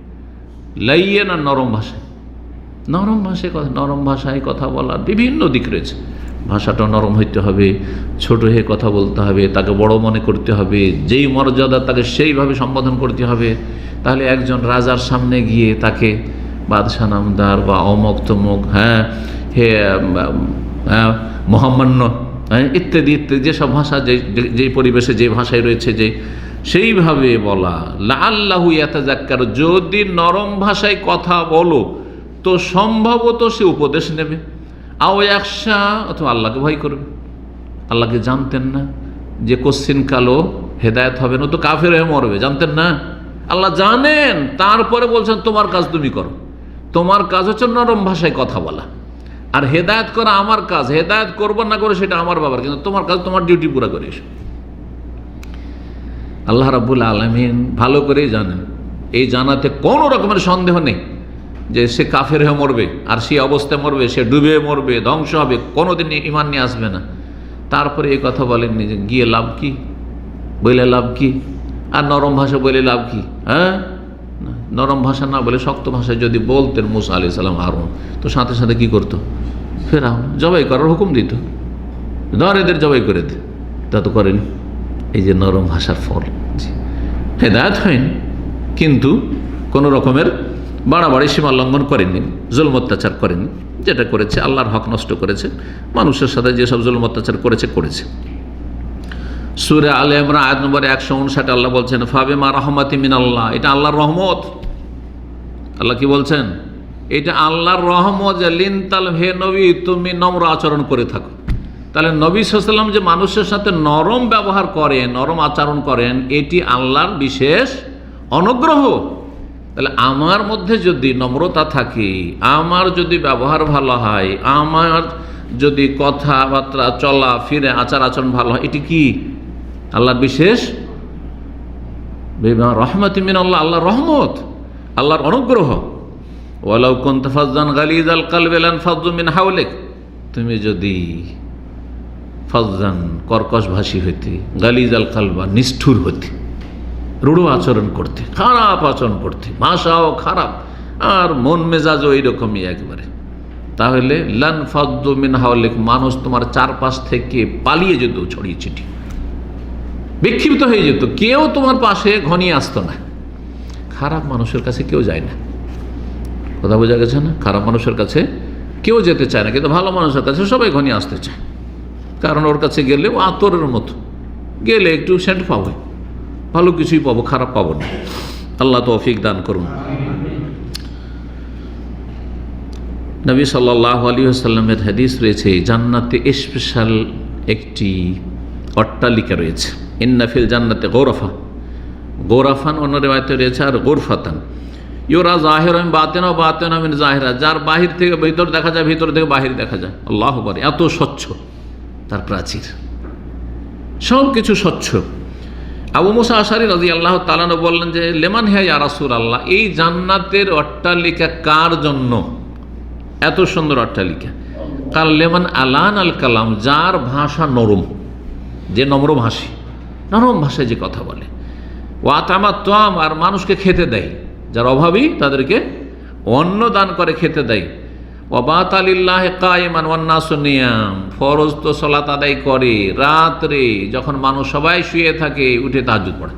Speaker 1: লাইয়ানান নরম ভাষায়, নরম ভাষায় কথা বলার বিভিন্ন দিক রয়েছে। ভাষাটা নরম হইতে হবে, ছোট হয়ে কথা বলতে হবে, তাকে বড় মনে করতে হবে, যেই মর্যাদা তাকে সেইভাবে সম্বোধন করতে হবে। তাহলে একজন রাজার সামনে গিয়ে তাকে বাদশাহ নামদার বা অমক তমক, হ্যাঁ হে মহামান্য, হ্যাঁ ইত্যাদি ইত্যাদি যেসব ভাষা যে পরিবেশে যে ভাষায় রয়েছে, যে সেইভাবে বলা। লাআল্লাহু ইয়াতাযাক্কার, যদি নরম ভাষায় কথা বলো তো সম্ভবত সে উপদেশ নেবে, আও ইয়াখশা, অথবা আল্লাহকে ভয় করবে। আল্লাহকে জানতেন না যে কোশ্চিন কালো হেদায়েত হবে না, তো কাফের হয়ে মরবে, জানতেন না? আল্লাহ জানেন, তারপরে বলছেন তোমার কাজ তুমি করো, তোমার কাজ হচ্ছে নরম ভাষায় কথা বলা, আর হেদায়েত করা আমার কাজ, হেদায়েত করবো না করে সেটা আমার ব্যাপার, কিন্তু তোমার কাজ, তোমার ডিউটি পুরো করে এসো। আল্লাহ রাব্বুল আলামিন ভালো করেই জানেন, এই জানাতে কোনো রকমের সন্দেহ নেই যে সে কাফের হয়ে মরবে, আর সে অবস্থায় মরবে, সে ডুবে মরবে, ধ্বংস হবে, কোনোদিন ঈমান নিয়ে আসবে না। তারপরে এই কথা বলেননি যে গিয়ে লাভ কি, বলে লাভ কি, আর নরম ভাষা বলে লাভ কি? হ্যাঁ, নরম ভাষা না বলে শক্ত ভাষায় যদি বলতেন মুসা আলাইহিস সালাম হারুন, তো সাথে সাথে কি করতো? ফেরাউন জবাই করার হুকুম দিত, ধর এদের জবাই করে দে, তা তো করেনি। এই যে নরম ভাষার ফল, হেদায়েত হয়নি, কিন্তু কোনো রকমের বাড়াবাড়ি সীমা লঙ্ঘন করেনি, জুলম অত্যাচার করেনি। যেটা করেছে আল্লাহর হক নষ্ট করেছে, মানুষের সাথে যেসব জুলম অত্যাচার করেছে। সূরা আলে ইমরান আয়াত নম্বর 159 আল্লাহ বলছেন ফাবিমা রাহমাতি মিনাল্লাহ, এটা আল্লাহর রহমত। আল্লাহ কি বলছেন? এটা আল্লাহর রহমত যে লিনতাল, হে নবী তুমি নম্র আচরণ করে থাকো। তাহলে নবী সাল্লাল্লাহু আলাইহি ওয়াসাল্লাম যে মানুষের সাথে নরম ব্যবহার করেন, নরম আচরণ করেন, এটি আল্লাহর বিশেষ অনুগ্রহ। তাহলে আমার মধ্যে যদি নম্রতা থাকে, আমার যদি ব্যবহার ভালো হয়, আমার যদি কথাবার্তা চলা ফিরে আচার আচরণ ভালো হয়, এটি কি আল্লাহর বিশেষ রহমতি মিনাল্লাহ, আল্লাহর রহমত, আল্লাহর অনুগ্রহ। ওয়ালাউ কুনতা ফাজ্জান গালিযাল কলবি লানফাদ্দু মিন হাওলিক, তুমি যদি ফাজ্জান কর্কশ ভাষী হইতে, গালিযাল কলবা নিষ্ঠুর হইতে, রূঢ় আচরণ করতে, খারাপ আচরণ করতে, ভাষাও খারাপ আর মন মেজাজও এইরকমই একবারে, তাহলে লানফাদ্দু মিন হাওলিক, মানুষ তোমার চারপাশ থেকে পালিয়ে যেত, ছড়িয়ে ছিটিয়ে বিক্ষিপ্ত হয়ে যেত, কেউ তোমার পাশে ঘনিয়ে আসতো না। খারাপ মানুষের কাছে কেউ যায় না, কথা বোঝা গেছে না? খারাপ মানুষের কাছে কেউ যেতে চায় না, কিন্তু ভালো মানুষের কাছে সবাই ঘনিয়ে আসতে চায়, কারণ ওর কাছে গেলে ও আতরের মতো, গেলে একটু সেন্ট পাবো, ভালো কিছুই পাবো, খারাপ পাবো না। আল্লাহ তৌফিক দান করুন। নবী সাল্লাল্লাহু আলাইহি ওয়াসাল্লামের হাদিস রয়েছে, জান্নাতে স্পেশাল একটি অট্টালিকা রয়েছে, ইন্না ফিল জান্নাতে গোরাফান অন্য রিওয়ায়াতে রয়েছে, আর গোরফাতান ইউরা জাহিরান বাতিনা ওয়া বাতিনা মিন জাহিরা, যার বাহির থেকে ভিতর দেখা যায়, ভিতর থেকে বাহির দেখা যায়। আল্লাহু আকবার, এত স্বচ্ছ তার প্রাচীর, সব কিছু স্বচ্ছ। আবু মুসা আশারী রাদিয়াল্লাহু তাআলা আনহু বললেন যে লেমান হে ইয়া রাসূলুল্লাহ, এই জান্নাতের অট্টালিকা কার জন্য, এত সুন্দর অট্টালিকা? কাল লেমান আলান আল কালাম, যার ভাষা নরম, যে নম্র ভাষী, নরম ভাষায় যে কথা বলে, ওয়াতামা তাম, আর মানুষকে খেতে দেয়, যার অভাবী তাদেরকে অন্ন দান করে খেতে দেয়, ওয়াবাত আলিল্লাহ কায়েমান ওয়ান নাসু নিয়াম, ফরজ তো সালাত আদায় করে, রাত্রে যখন মানুষ সবাই শুয়ে থাকে উঠে তাহাজ্জুদ পড়ে,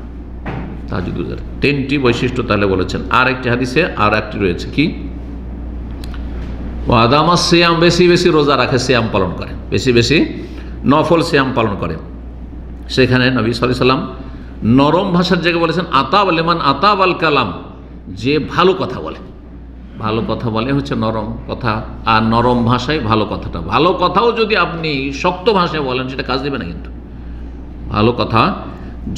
Speaker 1: তাহাজ্জুদ গুজার। 3টি বৈশিষ্ট্য তাহলে বলেছেন। আর একটি হাদিসে আর একটি রয়েছে কি, ওয়াদামা সিয়াম, বেশি বেশি রোজা রাখে, সিয়াম পালন করে, বেশি বেশি নফল সিয়াম পালন করে। সেখানে নবী সাল্লাল্লাহু আলাইহি ওয়াসাল্লাম নরম ভাষার জায়গায় বলেছেন আতাব লিমান আতাব আল কালাম, যে ভালো কথা বলে। ভালো কথা বলে হচ্ছে নরম কথা, আর নরম ভাষায় ভালো কথাটা। ভালো কথাও যদি আপনি শক্ত ভাষায় বলেন সেটা কাজ দেবে না, কিন্তু ভালো কথা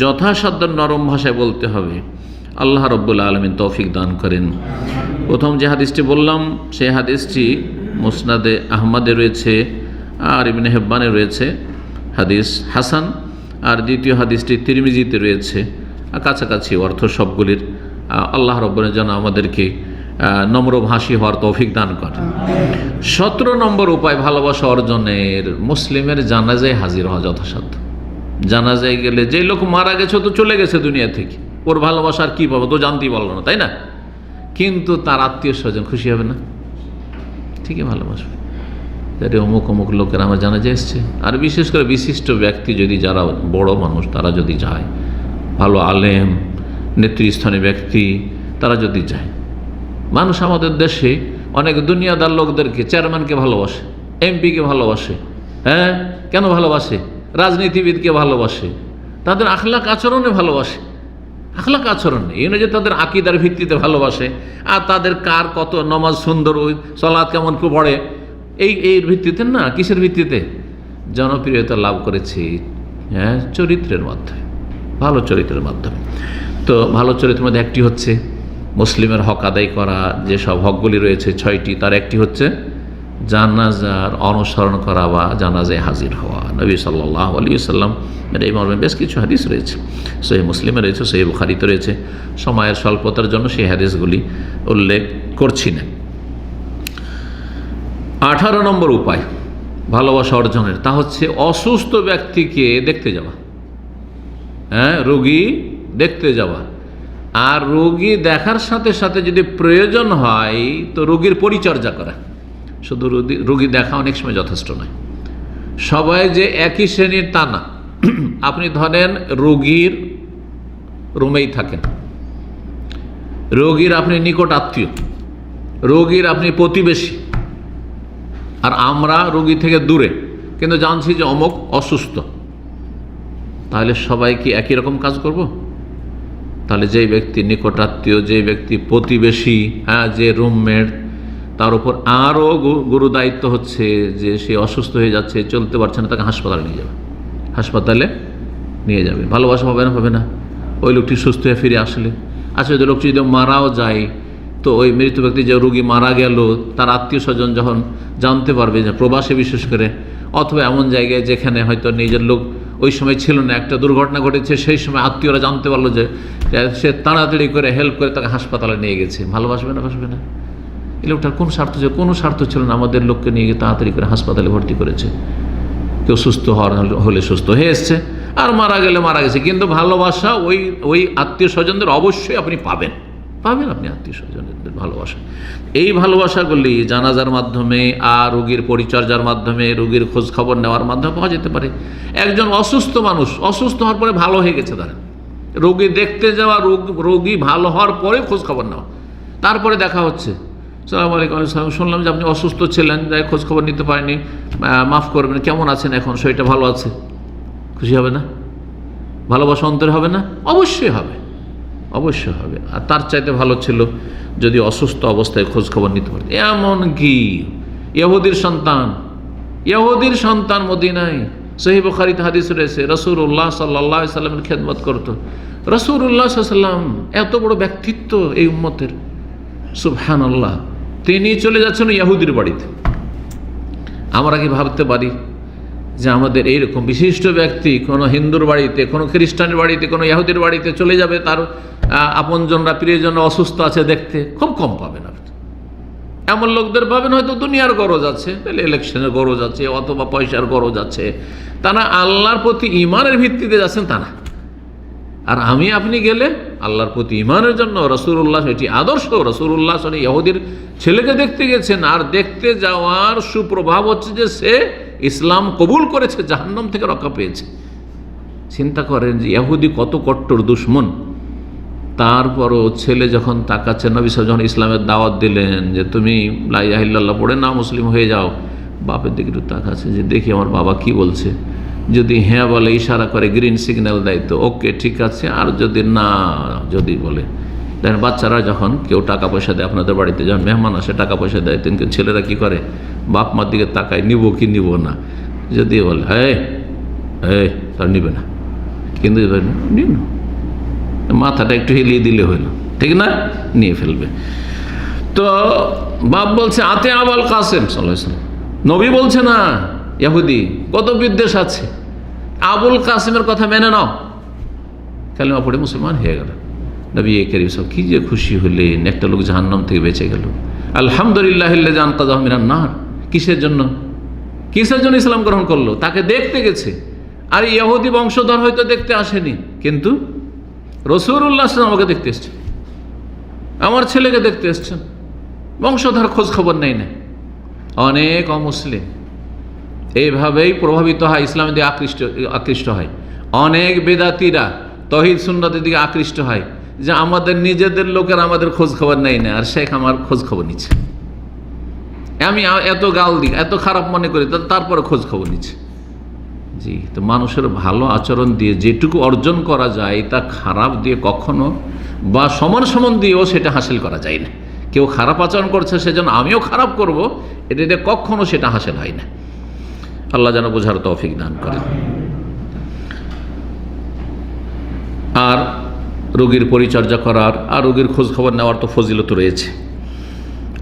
Speaker 1: যথাসাধ্য নরম ভাষায় বলতে হবে। আল্লাহ রাব্বুল আলামিন তৌফিক দান করেন। প্রথম যে হাদিসটি বললাম সেই হাদিসটি মুসনাদে আহমদে রয়েছে আর ইবনে হিব্বানে রয়েছে, হাদিস হাসান। আর দ্বিতীয় হাদিসটি তিরমিজিতে রয়েছে, কাছাকাছি অর্থ সবগুলির। আল্লাহ রাব্বুল যেন আমাদেরকে নম্রভাষী হওয়ার তৌফিক দান করেন। 17 নম্বর উপায় ভালোবাসা অর্জনের, মুসলিমের জানাজায় হাজির হওয়া যথাসাধ্য। জানাজায় গেলে, যে লোক মারা গেছে তো চলে গেছে দুনিয়া থেকে, ওর ভালোবাসা আর কী পাবো, তো জানতেই পারলো না, তাই না? কিন্তু তার আত্মীয় স্বজন খুশি হবে না? ঠিকই ভালোবাসবে, যাতে অমুক অমুক লোকের আমার জানাজায় এসছে। আর বিশেষ করে বিশিষ্ট ব্যক্তি যদি, যারা বড় মানুষ তারা যদি যায়, ভালো আলেম নেতৃস্থানীয় ব্যক্তি তারা যদি যায়। মানুষ আমাদের দেশে অনেক দুনিয়াদার লোকদেরকে, চেয়ারম্যানকে ভালোবাসে, এমপিকে ভালোবাসে। হ্যাঁ, কেন ভালোবাসে? রাজনীতিবিদকে ভালোবাসে, তাদের আখলাক আচরণে ভালোবাসে। আখলাক আচরণ এই নয় যে তাদের আকীদার ভিত্তিতে ভালোবাসে, আর তাদের কার কত নমাজ সুন্দর, ওই সালাত কেমন পড়ে, এই ভিত্তিতে না। কিসের ভিত্তিতে? জনপ্রিয়তা লাভ করেছে হ্যাঁ চরিত্রের মাধ্যমে, ভালো চরিত্রের মাধ্যমে। তো ভালো চরিত্রের মধ্যে একটি হচ্ছে মুসলিমের হক আদায় করা, যেসব হকগুলি রয়েছে 6টি, তার একটি হচ্ছে জানাজার অনুসরণ করা বা জানাজায় হাজির হওয়া। নবী সাল্লাল্লাহু আলাইহি ওয়াসাল্লাম এই মর্মে বেশ কিছু হাদিস রয়েছে, সহিহ মুসলিমে রয়েছে, সহিহ বুখারীতে রয়েছে। সময়ের স্বল্পতার জন্য সেই হাদিসগুলি উল্লেখ করছি না। 18 নম্বর উপায় ভালোবাসা অর্জনের, তা হচ্ছে অসুস্থ ব্যক্তিকে দেখতে যাওয়া। হ্যাঁ, রোগী দেখতে যাওয়া। আর রোগী দেখার সাথে সাথে যদি প্রয়োজন হয় তো রোগীর পরিচর্যা করা। শুধু রোগী দেখা অনেক সময় যথেষ্ট নয়। সবাই যে একই শ্রেণীর তা না। আপনি ধরেন রোগীর রুমেই থাকেন, রোগীর আপনি নিকট আত্মীয়, রোগীর আপনি প্রতিবেশী, আর আমরা রোগী থেকে দূরে, কিন্তু জানছি যে অমুক অসুস্থ, তাহলে সবাই কি একই রকম কাজ করব? তাহলে যেই ব্যক্তি নিকট আত্মীয়, যে ব্যক্তি প্রতিবেশী, হ্যাঁ, যে রুমমেট, তার উপর আরও গুরু দায়িত্ব হচ্ছে যে সে অসুস্থ হয়ে যাচ্ছে, চলতে পারছে না, তাকে হাসপাতালে নিয়ে যাবে। হাসপাতালে নিয়ে যাবে। ভালোবাসা হবে না? হবে না। ওই লোকটি সুস্থ হয়ে ফিরে আসলে, আচ্ছা ওই লোকটি যদি মারাও যায়, তো ওই মৃত ব্যক্তি যে রোগী মারা গেল, তার আত্মীয় স্বজন যখন জানতে পারবে, যে প্রবাসে বিশেষ করে, অথবা এমন জায়গায় যেখানে হয়তো নিজের লোক ওই সময় ছিল না, একটা দুর্ঘটনা ঘটেছে, সেই সময় আত্মীয়রা জানতে পারলো যে সে তাড়াতাড়ি করে হেল্প করে তাকে হাসপাতালে নিয়ে গেছে, ভালোবাসবে না? বাসবে না? এই লোকটার কোন স্বার্থ ছিল? কোনো স্বার্থ ছিল না, আমাদের লোককে নিয়ে গিয়ে তাড়াতাড়ি করে হাসপাতালে ভর্তি করেছে। কেউ সুস্থ হলে সুস্থ হয়ে এসছে, আর মারা গেলে মারা গেছে। কিন্তু ভালোবাসা ওই আত্মীয় স্বজনদের অবশ্যই আপনি পাবেন আপনি আত্মীয় স্বজনদের ভালোবাসা। এই ভালোবাসাগুলি জানাজার মাধ্যমে আর রোগীর পরিচর্যার মাধ্যমে, রোগীর খোঁজ খবর নেওয়ার মাধ্যমে পাওয়া যেতে পারে। একজন অসুস্থ মানুষ অসুস্থ হওয়ার পরে ভালো হয়ে গেছে, ধরেন রোগী দেখতে যাওয়া, রোগী ভালো হওয়ার পরে খোঁজ খবর নেওয়া, তারপরে দেখা হচ্ছে, আসসালামু আলাইকুম, শুনলাম যে আপনি অসুস্থ ছিলেন, যাই খোঁজ খবর নিতে পারেনি, মাফ করবেন, কেমন আছেন এখন? শরীরটা ভালো আছে? খুশি হবে না? ভালোবাসা অন্তরে হবে না? অবশ্যই হবে, অবশ্যই হবে। আর তার চাইতে ভালো ছিল যদি অসুস্থ অবস্থায় খোঁজ খবর নিতে পারে। এমনকি ইহুদির সন্তান মদিনায়, সহিহ বুখারীতে হাদিস রয়েছে, রাসূলুল্লাহ সাল্লাল্লাহু আলাইহি সাল্লামের খেদমত করত। রাসূলুল্লাহ সাল্লাল্লাহু আলাইহি সাল্লাম এত বড় ব্যক্তিত্ব এই উম্মতের, সুবহানাল্লাহ, তিনি চলে যাচ্ছেন ইহুদির বাড়িতে। আমরা কি ভাবতে পারি যে আমাদের এইরকম বিশিষ্ট ব্যক্তি কোনো হিন্দুর বাড়িতে, কোনো খ্রিস্টানের বাড়িতে, কোনো ইহুদির বাড়িতে চলে যাবে? তার আপনজনরা, প্রিয়জনরা অসুস্থ আছে দেখতে, খুব কম পাবেন আপনি। এমন লোকদের পাবেন হয়তো দুনিয়ার গরজ আছে, তাহলে ইলেকশনের গরজ আছে, অথবা পয়সার গরজ আছে, তারা আল্লাহর প্রতি ঈমানের ভিত্তিতে যাচ্ছেন তা না। আর আপনি গেলে আল্লাহর প্রতি ঈমানের জন্য, রাসূলুল্লাহ, এটি আদর্শ। রাসূলুল্লাহ ইহুদির ছেলেকে দেখতে গেছেন, আর দেখতে যাওয়ার সুপ্রভাব হচ্ছে যে সে ইসলাম কবুল করেছে, জাহান্নাম থেকে রক্ষা পেয়েছে। চিন্তা করেন যে ইহুদি কত কট্টর দুশমন, তারপরও ছেলে যখন তাকাচ্ছে, নবী সাল্লাল্লাহু আলাইহি ওয়াসাল্লাম যখন ইসলামের দাওয়াত দিলেন যে তুমি লা ইলাহা ইল্লাল্লাহ পড়ে না মুসলিম হয়ে যাও, বাপের দিকে একটু তাকাচ্ছে যে দেখি আমার বাবা কি বলছে। যদি হ্যাঁ বলে, ইশারা করে, গ্রিন সিগন্যাল দেয় তো ওকে ঠিক আছে, আর যদি না যদি বলে, দেখেন বাচ্চারা যখন কেউ টাকা পয়সা দেয়, আপনাদের বাড়িতে যখন মেহমান আসে টাকা পয়সা দেয়, কিন্তু ছেলেরা কি করে, বাপ মার দিকে তাকায় নিব কি নিব না। যদি বলে হ্যাঁ হ্যাঁ, তার নিবে না, কিন্তু নিব না, মাথাটা একটু হিলিয়ে দিলে হইল, ঠিক না, নিয়ে ফেলবে। তো বাপ বলছে আতে আবুল কাসেম সাল্লাল্লাহু আলাইহি ওয়াসাল্লাম, নবী বলছে না ইহুদি, কত বিদ্বেষ আছে, আবুল কাসেমের কথা মেনে নাও। কালেমা পড়ে মুসলমান হয়ে গেল। নবী করিম সাল্লাল্লাহু কি যে খুশি হলেন, একটা লোক জাহান্নাম থেকে বেঁচে গেল। আলহামদুলিল্লাহিল্লাযী আনকাযাহু মিনান নার। কিসের জন্য, কিসের জন্য ইসলাম গ্রহণ করলো? তাকে দেখতে গেছে। আর ইহুদি বংশধর হয়তো দেখতে আসেনি, কিন্তু রাসূলুল্লাহ সাল্লাল্লাহু আলাইহি ওয়াসাল্লাম আমাকে দেখতে এসেছেন, আমার ছেলেকে দেখতে এসেছেন, বংশধর খোঁজ খবর নেই না। অনেক অমুসলিম এইভাবেই প্রভাবিত হয়, ইসলামের দিকে আকৃষ্ট হয়। অনেক বেদাতিরা তৌহিদ সুন্নতের দিকে আকৃষ্ট হয়, যে আমাদের নিজেদের লোকের আমাদের খোঁজ খবর নেই না, আর শেখ আমার খোঁজ খবর নিচ্ছে। আমি এত গাল দিই, এত খারাপ মনে করি, তারপরে খোঁজ খবর নিচ্ছে। জি, তো মানুষের ভালো আচরণ দিয়ে যেটুকু অর্জন করা যায়, তা খারাপ দিয়ে কখনো বা সমান সমান দিয়েও সেটা হাসিল করা যায় না। কেউ খারাপ আচরণ করছে সেজন্য আমিও খারাপ করব, এটা দিয়ে কখনো সেটা হাসিল হয় না। আল্লাহ যেন বোঝার তৌফিক দান করেন। আর রোগীর পরিচর্যা করার আর রোগীর খোঁজ খবর নেওয়ার তো ফজিলত রয়েছে।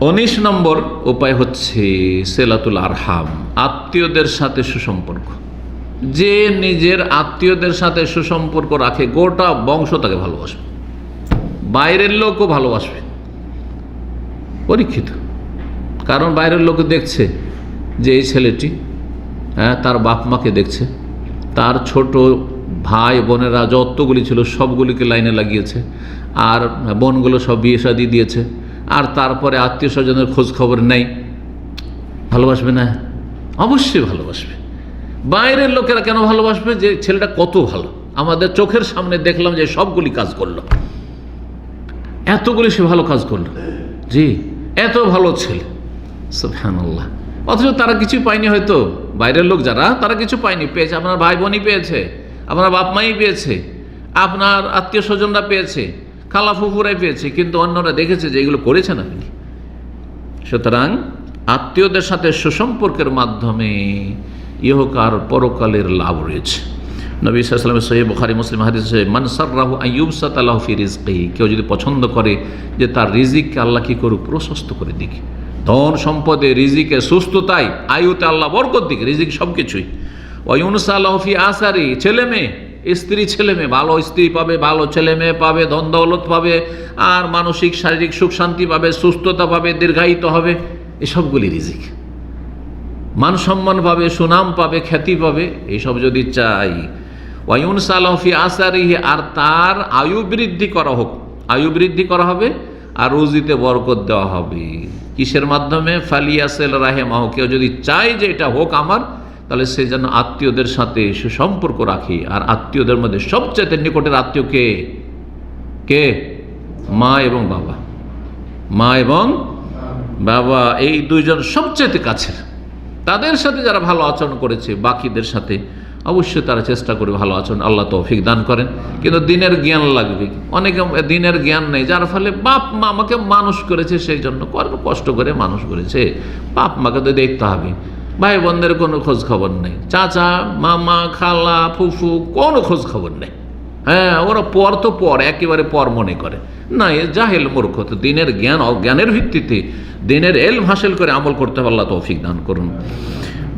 Speaker 1: 19 নম্বর উপায় হচ্ছে সিলাতুল আরহাম, আত্মীয়দের সাথে সুসম্পর্ক। যে নিজের আত্মীয়দের সাথে সুসম্পর্ক রাখে, গোটা বংশ তাকে ভালোবাসবে, বাইরের লোকও ভালোবাসবে। পরীক্ষিত, কারণ বাইরের লোক দেখছে যে এই ছেলেটি তার বাপ মাকে দেখছে, তার ছোট ভাই বোনেরা যতগুলি ছিল সবগুলিকে লাইনে লাগিয়েছে, আর বোনগুলো সব বিয়ে শাদী দিয়েছে, আর তারপরে আত্মীয় স্বজনের খোঁজ খবর নেই, ভালোবাসবে না? অবশ্যই ভালোবাসবে। বাইরের লোকেরা কেন ভালোবাসবে? যে ছেলেটা কত ভালো, আমাদের চোখের সামনে দেখলাম যে সবগুলি কাজ করলো, এতগুলি সে ভালো কাজ করলো, জি এত ভালো ছেলে, সুবহানাল্লাহ। অথচ তারা কিছু পায়নি, হয়তো বাইরের লোক যারা, তারা কিছু পায়নি, পেয়েছে আপনার ভাই বোনই পেয়েছে, আপনার বাপ মাই পেয়েছে, আপনার আত্মীয় স্বজনরা পেয়েছে, খালা ফুফুরাই পেয়েছে, কিন্তু অন্যরা দেখেছে যে এগুলো করেছেন আপনি। সুতরাং আত্মীয়দের সাথে সুসম্পর্কের মাধ্যমে ইহকার পরকালের লাভ রয়েছে। নবী সাল্লাল্লাহু আলাইহি ওয়াসাল্লামের সহিহ বুখারী মুসলিম হাদিসে, মান সাররাহু আইয়ুবসাতা লাহু ফি রিজকিহি, কেউ যদি পছন্দ করে যে তার রিজিককে আল্লাহ কি করুক, প্রশস্ত করে দিক, ধন সম্পদে, রিজিকে, সুস্থতায়, আয়ুতে আল্লাহ বরকত দিক, রিজিক সব কিছুই। ওয়া ইউনসা লাহু ফি আসারি, ছেলে মেয়ে, স্ত্রী ছেলে মেয়ে, ভালো স্ত্রী পাবে, ভালো ছেলে মেয়ে পাবে, ধন দৌলত পাবে, আর মানসিক শারীরিক সুখ শান্তি পাবে, সুস্থতা পাবে, দীর্ঘায়িত হবে, এসবগুলি রিজিক। মান সম্মান পাবে, সুনাম পাবে, খ্যাতি পাবে, এইসব যদি চাই। ওয়ায়ুন সালাফি আসারিহি, আর তার আয়ু বৃদ্ধি করা হোক, আয়ু বৃদ্ধি করা হবে, আর রুজিতে বরকত দেওয়া হবে। কিসের মাধ্যমে? ফালিয়াসেল রাহেমাহু, কেউ যদি চায় যে এটা হোক আমার, তাহলে সে যেন আত্মীয়দের সাথে সুসম্পর্ক রাখে। আর আত্মীয়দের মধ্যে সবচেয়ে নিকটের আত্মীয় কে? কে? মা এবং বাবা। মা এবং বাবা, এই দুইজন সবচেয়ে কাছের। তাদের সাথে যারা ভালো আচরণ করেছে, বাকিদের সাথে অবশ্যই তারা চেষ্টা করে ভালো আচরণ, আল্লাহ তৌফিক দান করেন। কিন্তু দিনের জ্ঞান লাগবে, অনেকে দিনের জ্ঞান নেই, যার ফলে বাপ মা আমাকে মানুষ করেছে, সেই জন্য কষ্ট করে মানুষ করেছে, বাপ মাকে তো দেখতে হবে, ভাই বোনদের কোনো খোঁজ খবর নেই, চাচা মামা খালা ফুফু কোনো খোঁজ খবর নেই। হ্যাঁ, ওরা পর তো পর, একেবারে পর মনে করে না, এ জাহেল মূর্খ। তো দিনের জ্ঞান, অজ্ঞানের ভিত্তিতে দিনের এলম হাসিল করে আমল করতে হবে, আল্লাহ তৌফিক দান করুন।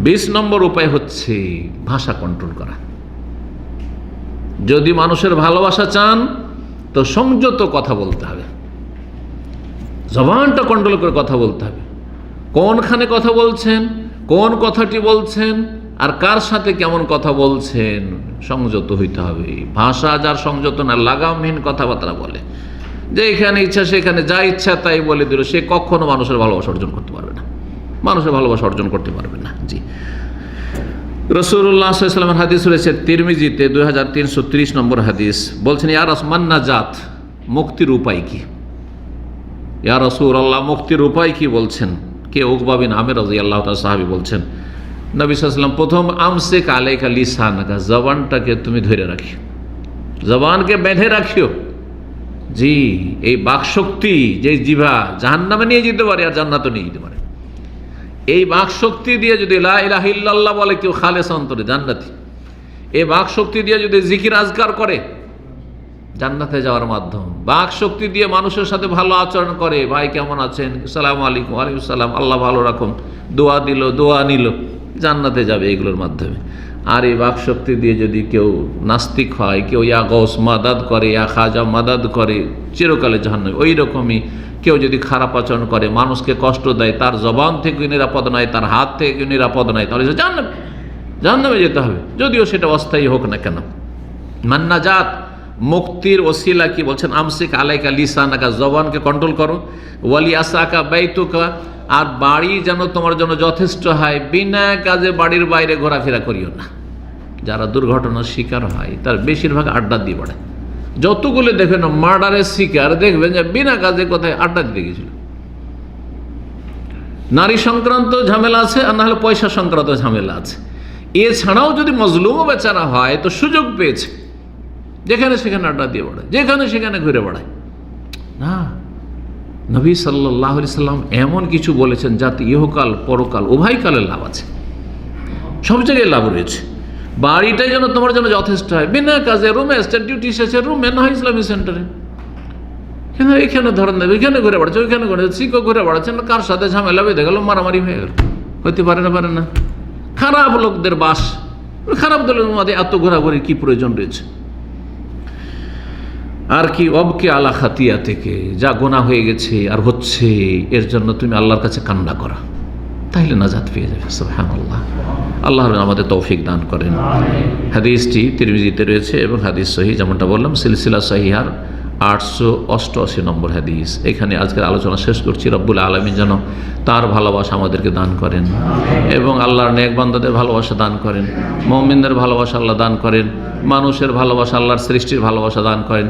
Speaker 1: 20 নম্বর উপায় হচ্ছে ভাষা কন্ট্রোল করা। যদি মানুষের ভালোবাসা চান তো সংযত কথা বলতে হবে, জবানটা কন্ট্রোল করে কথা বলতে হবে। কোনখানে কথা বলছেন, কোন কথাটি বলছেন, আর কার সাথে কেমন কথা বলছেন, সংযত হইতে হবে। ভাষা যার সংযত না, লাগামহীন কথাবার্তা বলে, যে এখানে ইচ্ছা সেখানে যা ইচ্ছা তাই বলে দিল, সে কখনো মানুষের ভালোবাসা অর্জন করতে পারবে না, মানুষের ভালোবাসা অর্জন করতে পারবে না। জি, রাসূলুল্লাহ সাল্লাল্লাহু আলাইহি ওয়াসাল্লামের হাদিস রয়েছে তিরমিজিতে 2330 নম্বর হাদিস, বলছেন ইয়া রাসূলুল্লাহ নাজাত, মুক্তির উপায় কি? ইয়া রাসূলুল্লাহ, মুক্তির উপায় কি বলছেন? কে? উকবা বিন আমির রাদিয়াল্লাহু তাআলা সাহাবী বলছেন, নবী সাল্লাল্লাহু আলাইহি ওয়াসাল্লাম, প্রথম আমসিক আলাইকা লিসানাকা, জবানটাকে তুমি ধরে রাখিও, জবানকে বেঁধে রাখিও। জি, এই বাকশক্তি, যে জিভা জাহান্নামে নিয়ে যেতে পারে আর জান্নাতে নিয়ে যেতে পারে, এই বাকশক্তি দিয়ে যদি লা ইলাহা ইল্লাল্লাহ বলে কেউ খালেস অন্তরে জান্নাতি, এই বাকশক্তি দিয়ে যদি জিকির আজকার করে জান্নাতে যাওয়ার মাধ্যম, বাকশক্তি দিয়ে মানুষের সাথে ভালো আচরণ করে, ভাই কেমন আছেন, আসসালামু আলাইকুম, ওয়ালাইকুম আসসালাম, আল্লাহ ভালো রাখুন, দোয়া দিল, দোয়া নিল, জান্নাতে যাবে এগুলোর মাধ্যমে। আর এই বাকশক্তি দিয়ে যদি কেউ নাস্তিক হয়, কেউ ইয়া গৌস মাদাদ করে, ইয়া খাজা মাদাদ করে, চিরকালে জাহান্নামে। ওই রকমই কেউ যদি খারাপ আচরণ করে, মানুষকে কষ্ট দেয়, তার জবান থেকে নিরাপদ নয়, তার হাত থেকে নিরাপদ নয়, তাহলে সে জাহান্নামে যেতে হবে, যদিও সেটা অস্থায়ী হোক না কেন। মান্নাজাত, মুক্তির ওসিলা কি বলছেন? আমসিক আলাইকা লিসানাকা, জবানকে কন্ট্রোল করো, ওয়ালি আসাকা বাইতুকা, আর বাড়ি যেন তোমার জন্য যথেষ্ট হয়, বিনা কাজে বাড়ির বাইরে ঘোরাফেরা করিও না। যারা দুর্ঘটনার শিকার হয় তার বেশিরভাগ আড্ডা দিয়ে বাড়ে। যতগুলো দেখবেন মার্ডারের শিকার, দেখবেন যে বিনা কাজে কোথায় আড্ডা দিতে গেছিল। নারী সংক্রান্ত ঝামেলা আছে, আর নাহলে পয়সা সংক্রান্ত ঝামেলা আছে। এছাড়াও যদি মজলুমও বেচারা হয় তো সুযোগ পেয়েছে, যেখানে সেখানে আড্ডা দিয়ে বেড়ায়, যেখানে সেখানে ঘুরে বেড়ায় না। নবী সাল্লাল্লাহু আলাইহি সাল্লাম এমন কিছু বলেছেন যাতে ইহকাল পরকাল উভয় কালের লাভ আছে, সব জায়গায় লাভ রয়েছে। বাড়িটাই যেন তোমার জন্য যথেষ্ট হয়, বিনা কাজে রুমে ডিউটি শেষে রুমে, না হয় ইসলামী সেন্টারে, কিন্তু এখানে ধরেন দেবে, এখানে ঘুরে বেড়াচ্ছে, ওইখানে ঘুরে শিক্ষক ঘুরে বেড়াচ্ছেন, কার সাথে ঝামেলা বেঁধে গেল, মারামারি হয়ে গেল, হতে পারে না। খারাপ লোকদের বাস, খারাপ দলের মধ্যে এত ঘোরাঘুরি কি প্রয়োজন রয়েছে? আর কি অবকে আলা খাতিয়া থেকে, যা গোনা হয়ে গেছে আর হচ্ছে, এর জন্য তুমি আল্লাহর কাছে কান্না করা, তাইলে নাজাত পেয়ে যাবে। সুবহানাল্লাহ, আল্লাহ আমাদের তৌফিক দান করেন। হাদিসটি তিরমিজিতে রয়েছে এবং হাদিস সহিহ, যেমনটা বললাম সিলসিলা সহিহার 888 নম্বর হাদিস। এখানে আজকের আলোচনা শেষ করছি। রব্বুল আলামিন যেন তার ভালোবাসা আমাদেরকে দান করেন এবং আল্লাহর নেক বান্দাদের ভালোবাসা দান করেন, মুমিনদের ভালোবাসা আল্লাহ দান করেন, মানুষের ভালোবাসা, আল্লাহর সৃষ্টির ভালোবাসা দান করেন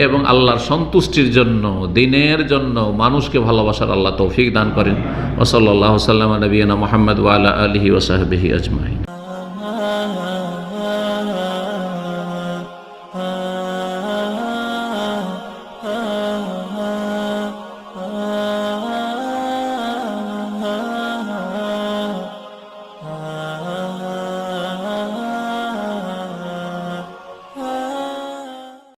Speaker 1: এবং আল্লাহর সন্তুষ্টির জন্য, দ্বীনের জন্য মানুষকে ভালোবাসার আল্লাহ তৌফিক দান করেন। ওয়া সাল্লাল্লাহু সাল্লামা নবিয়ানা মুহাম্মদ ওয়া আলা আলিহি ওয়া সাহবিহি আজমাইন।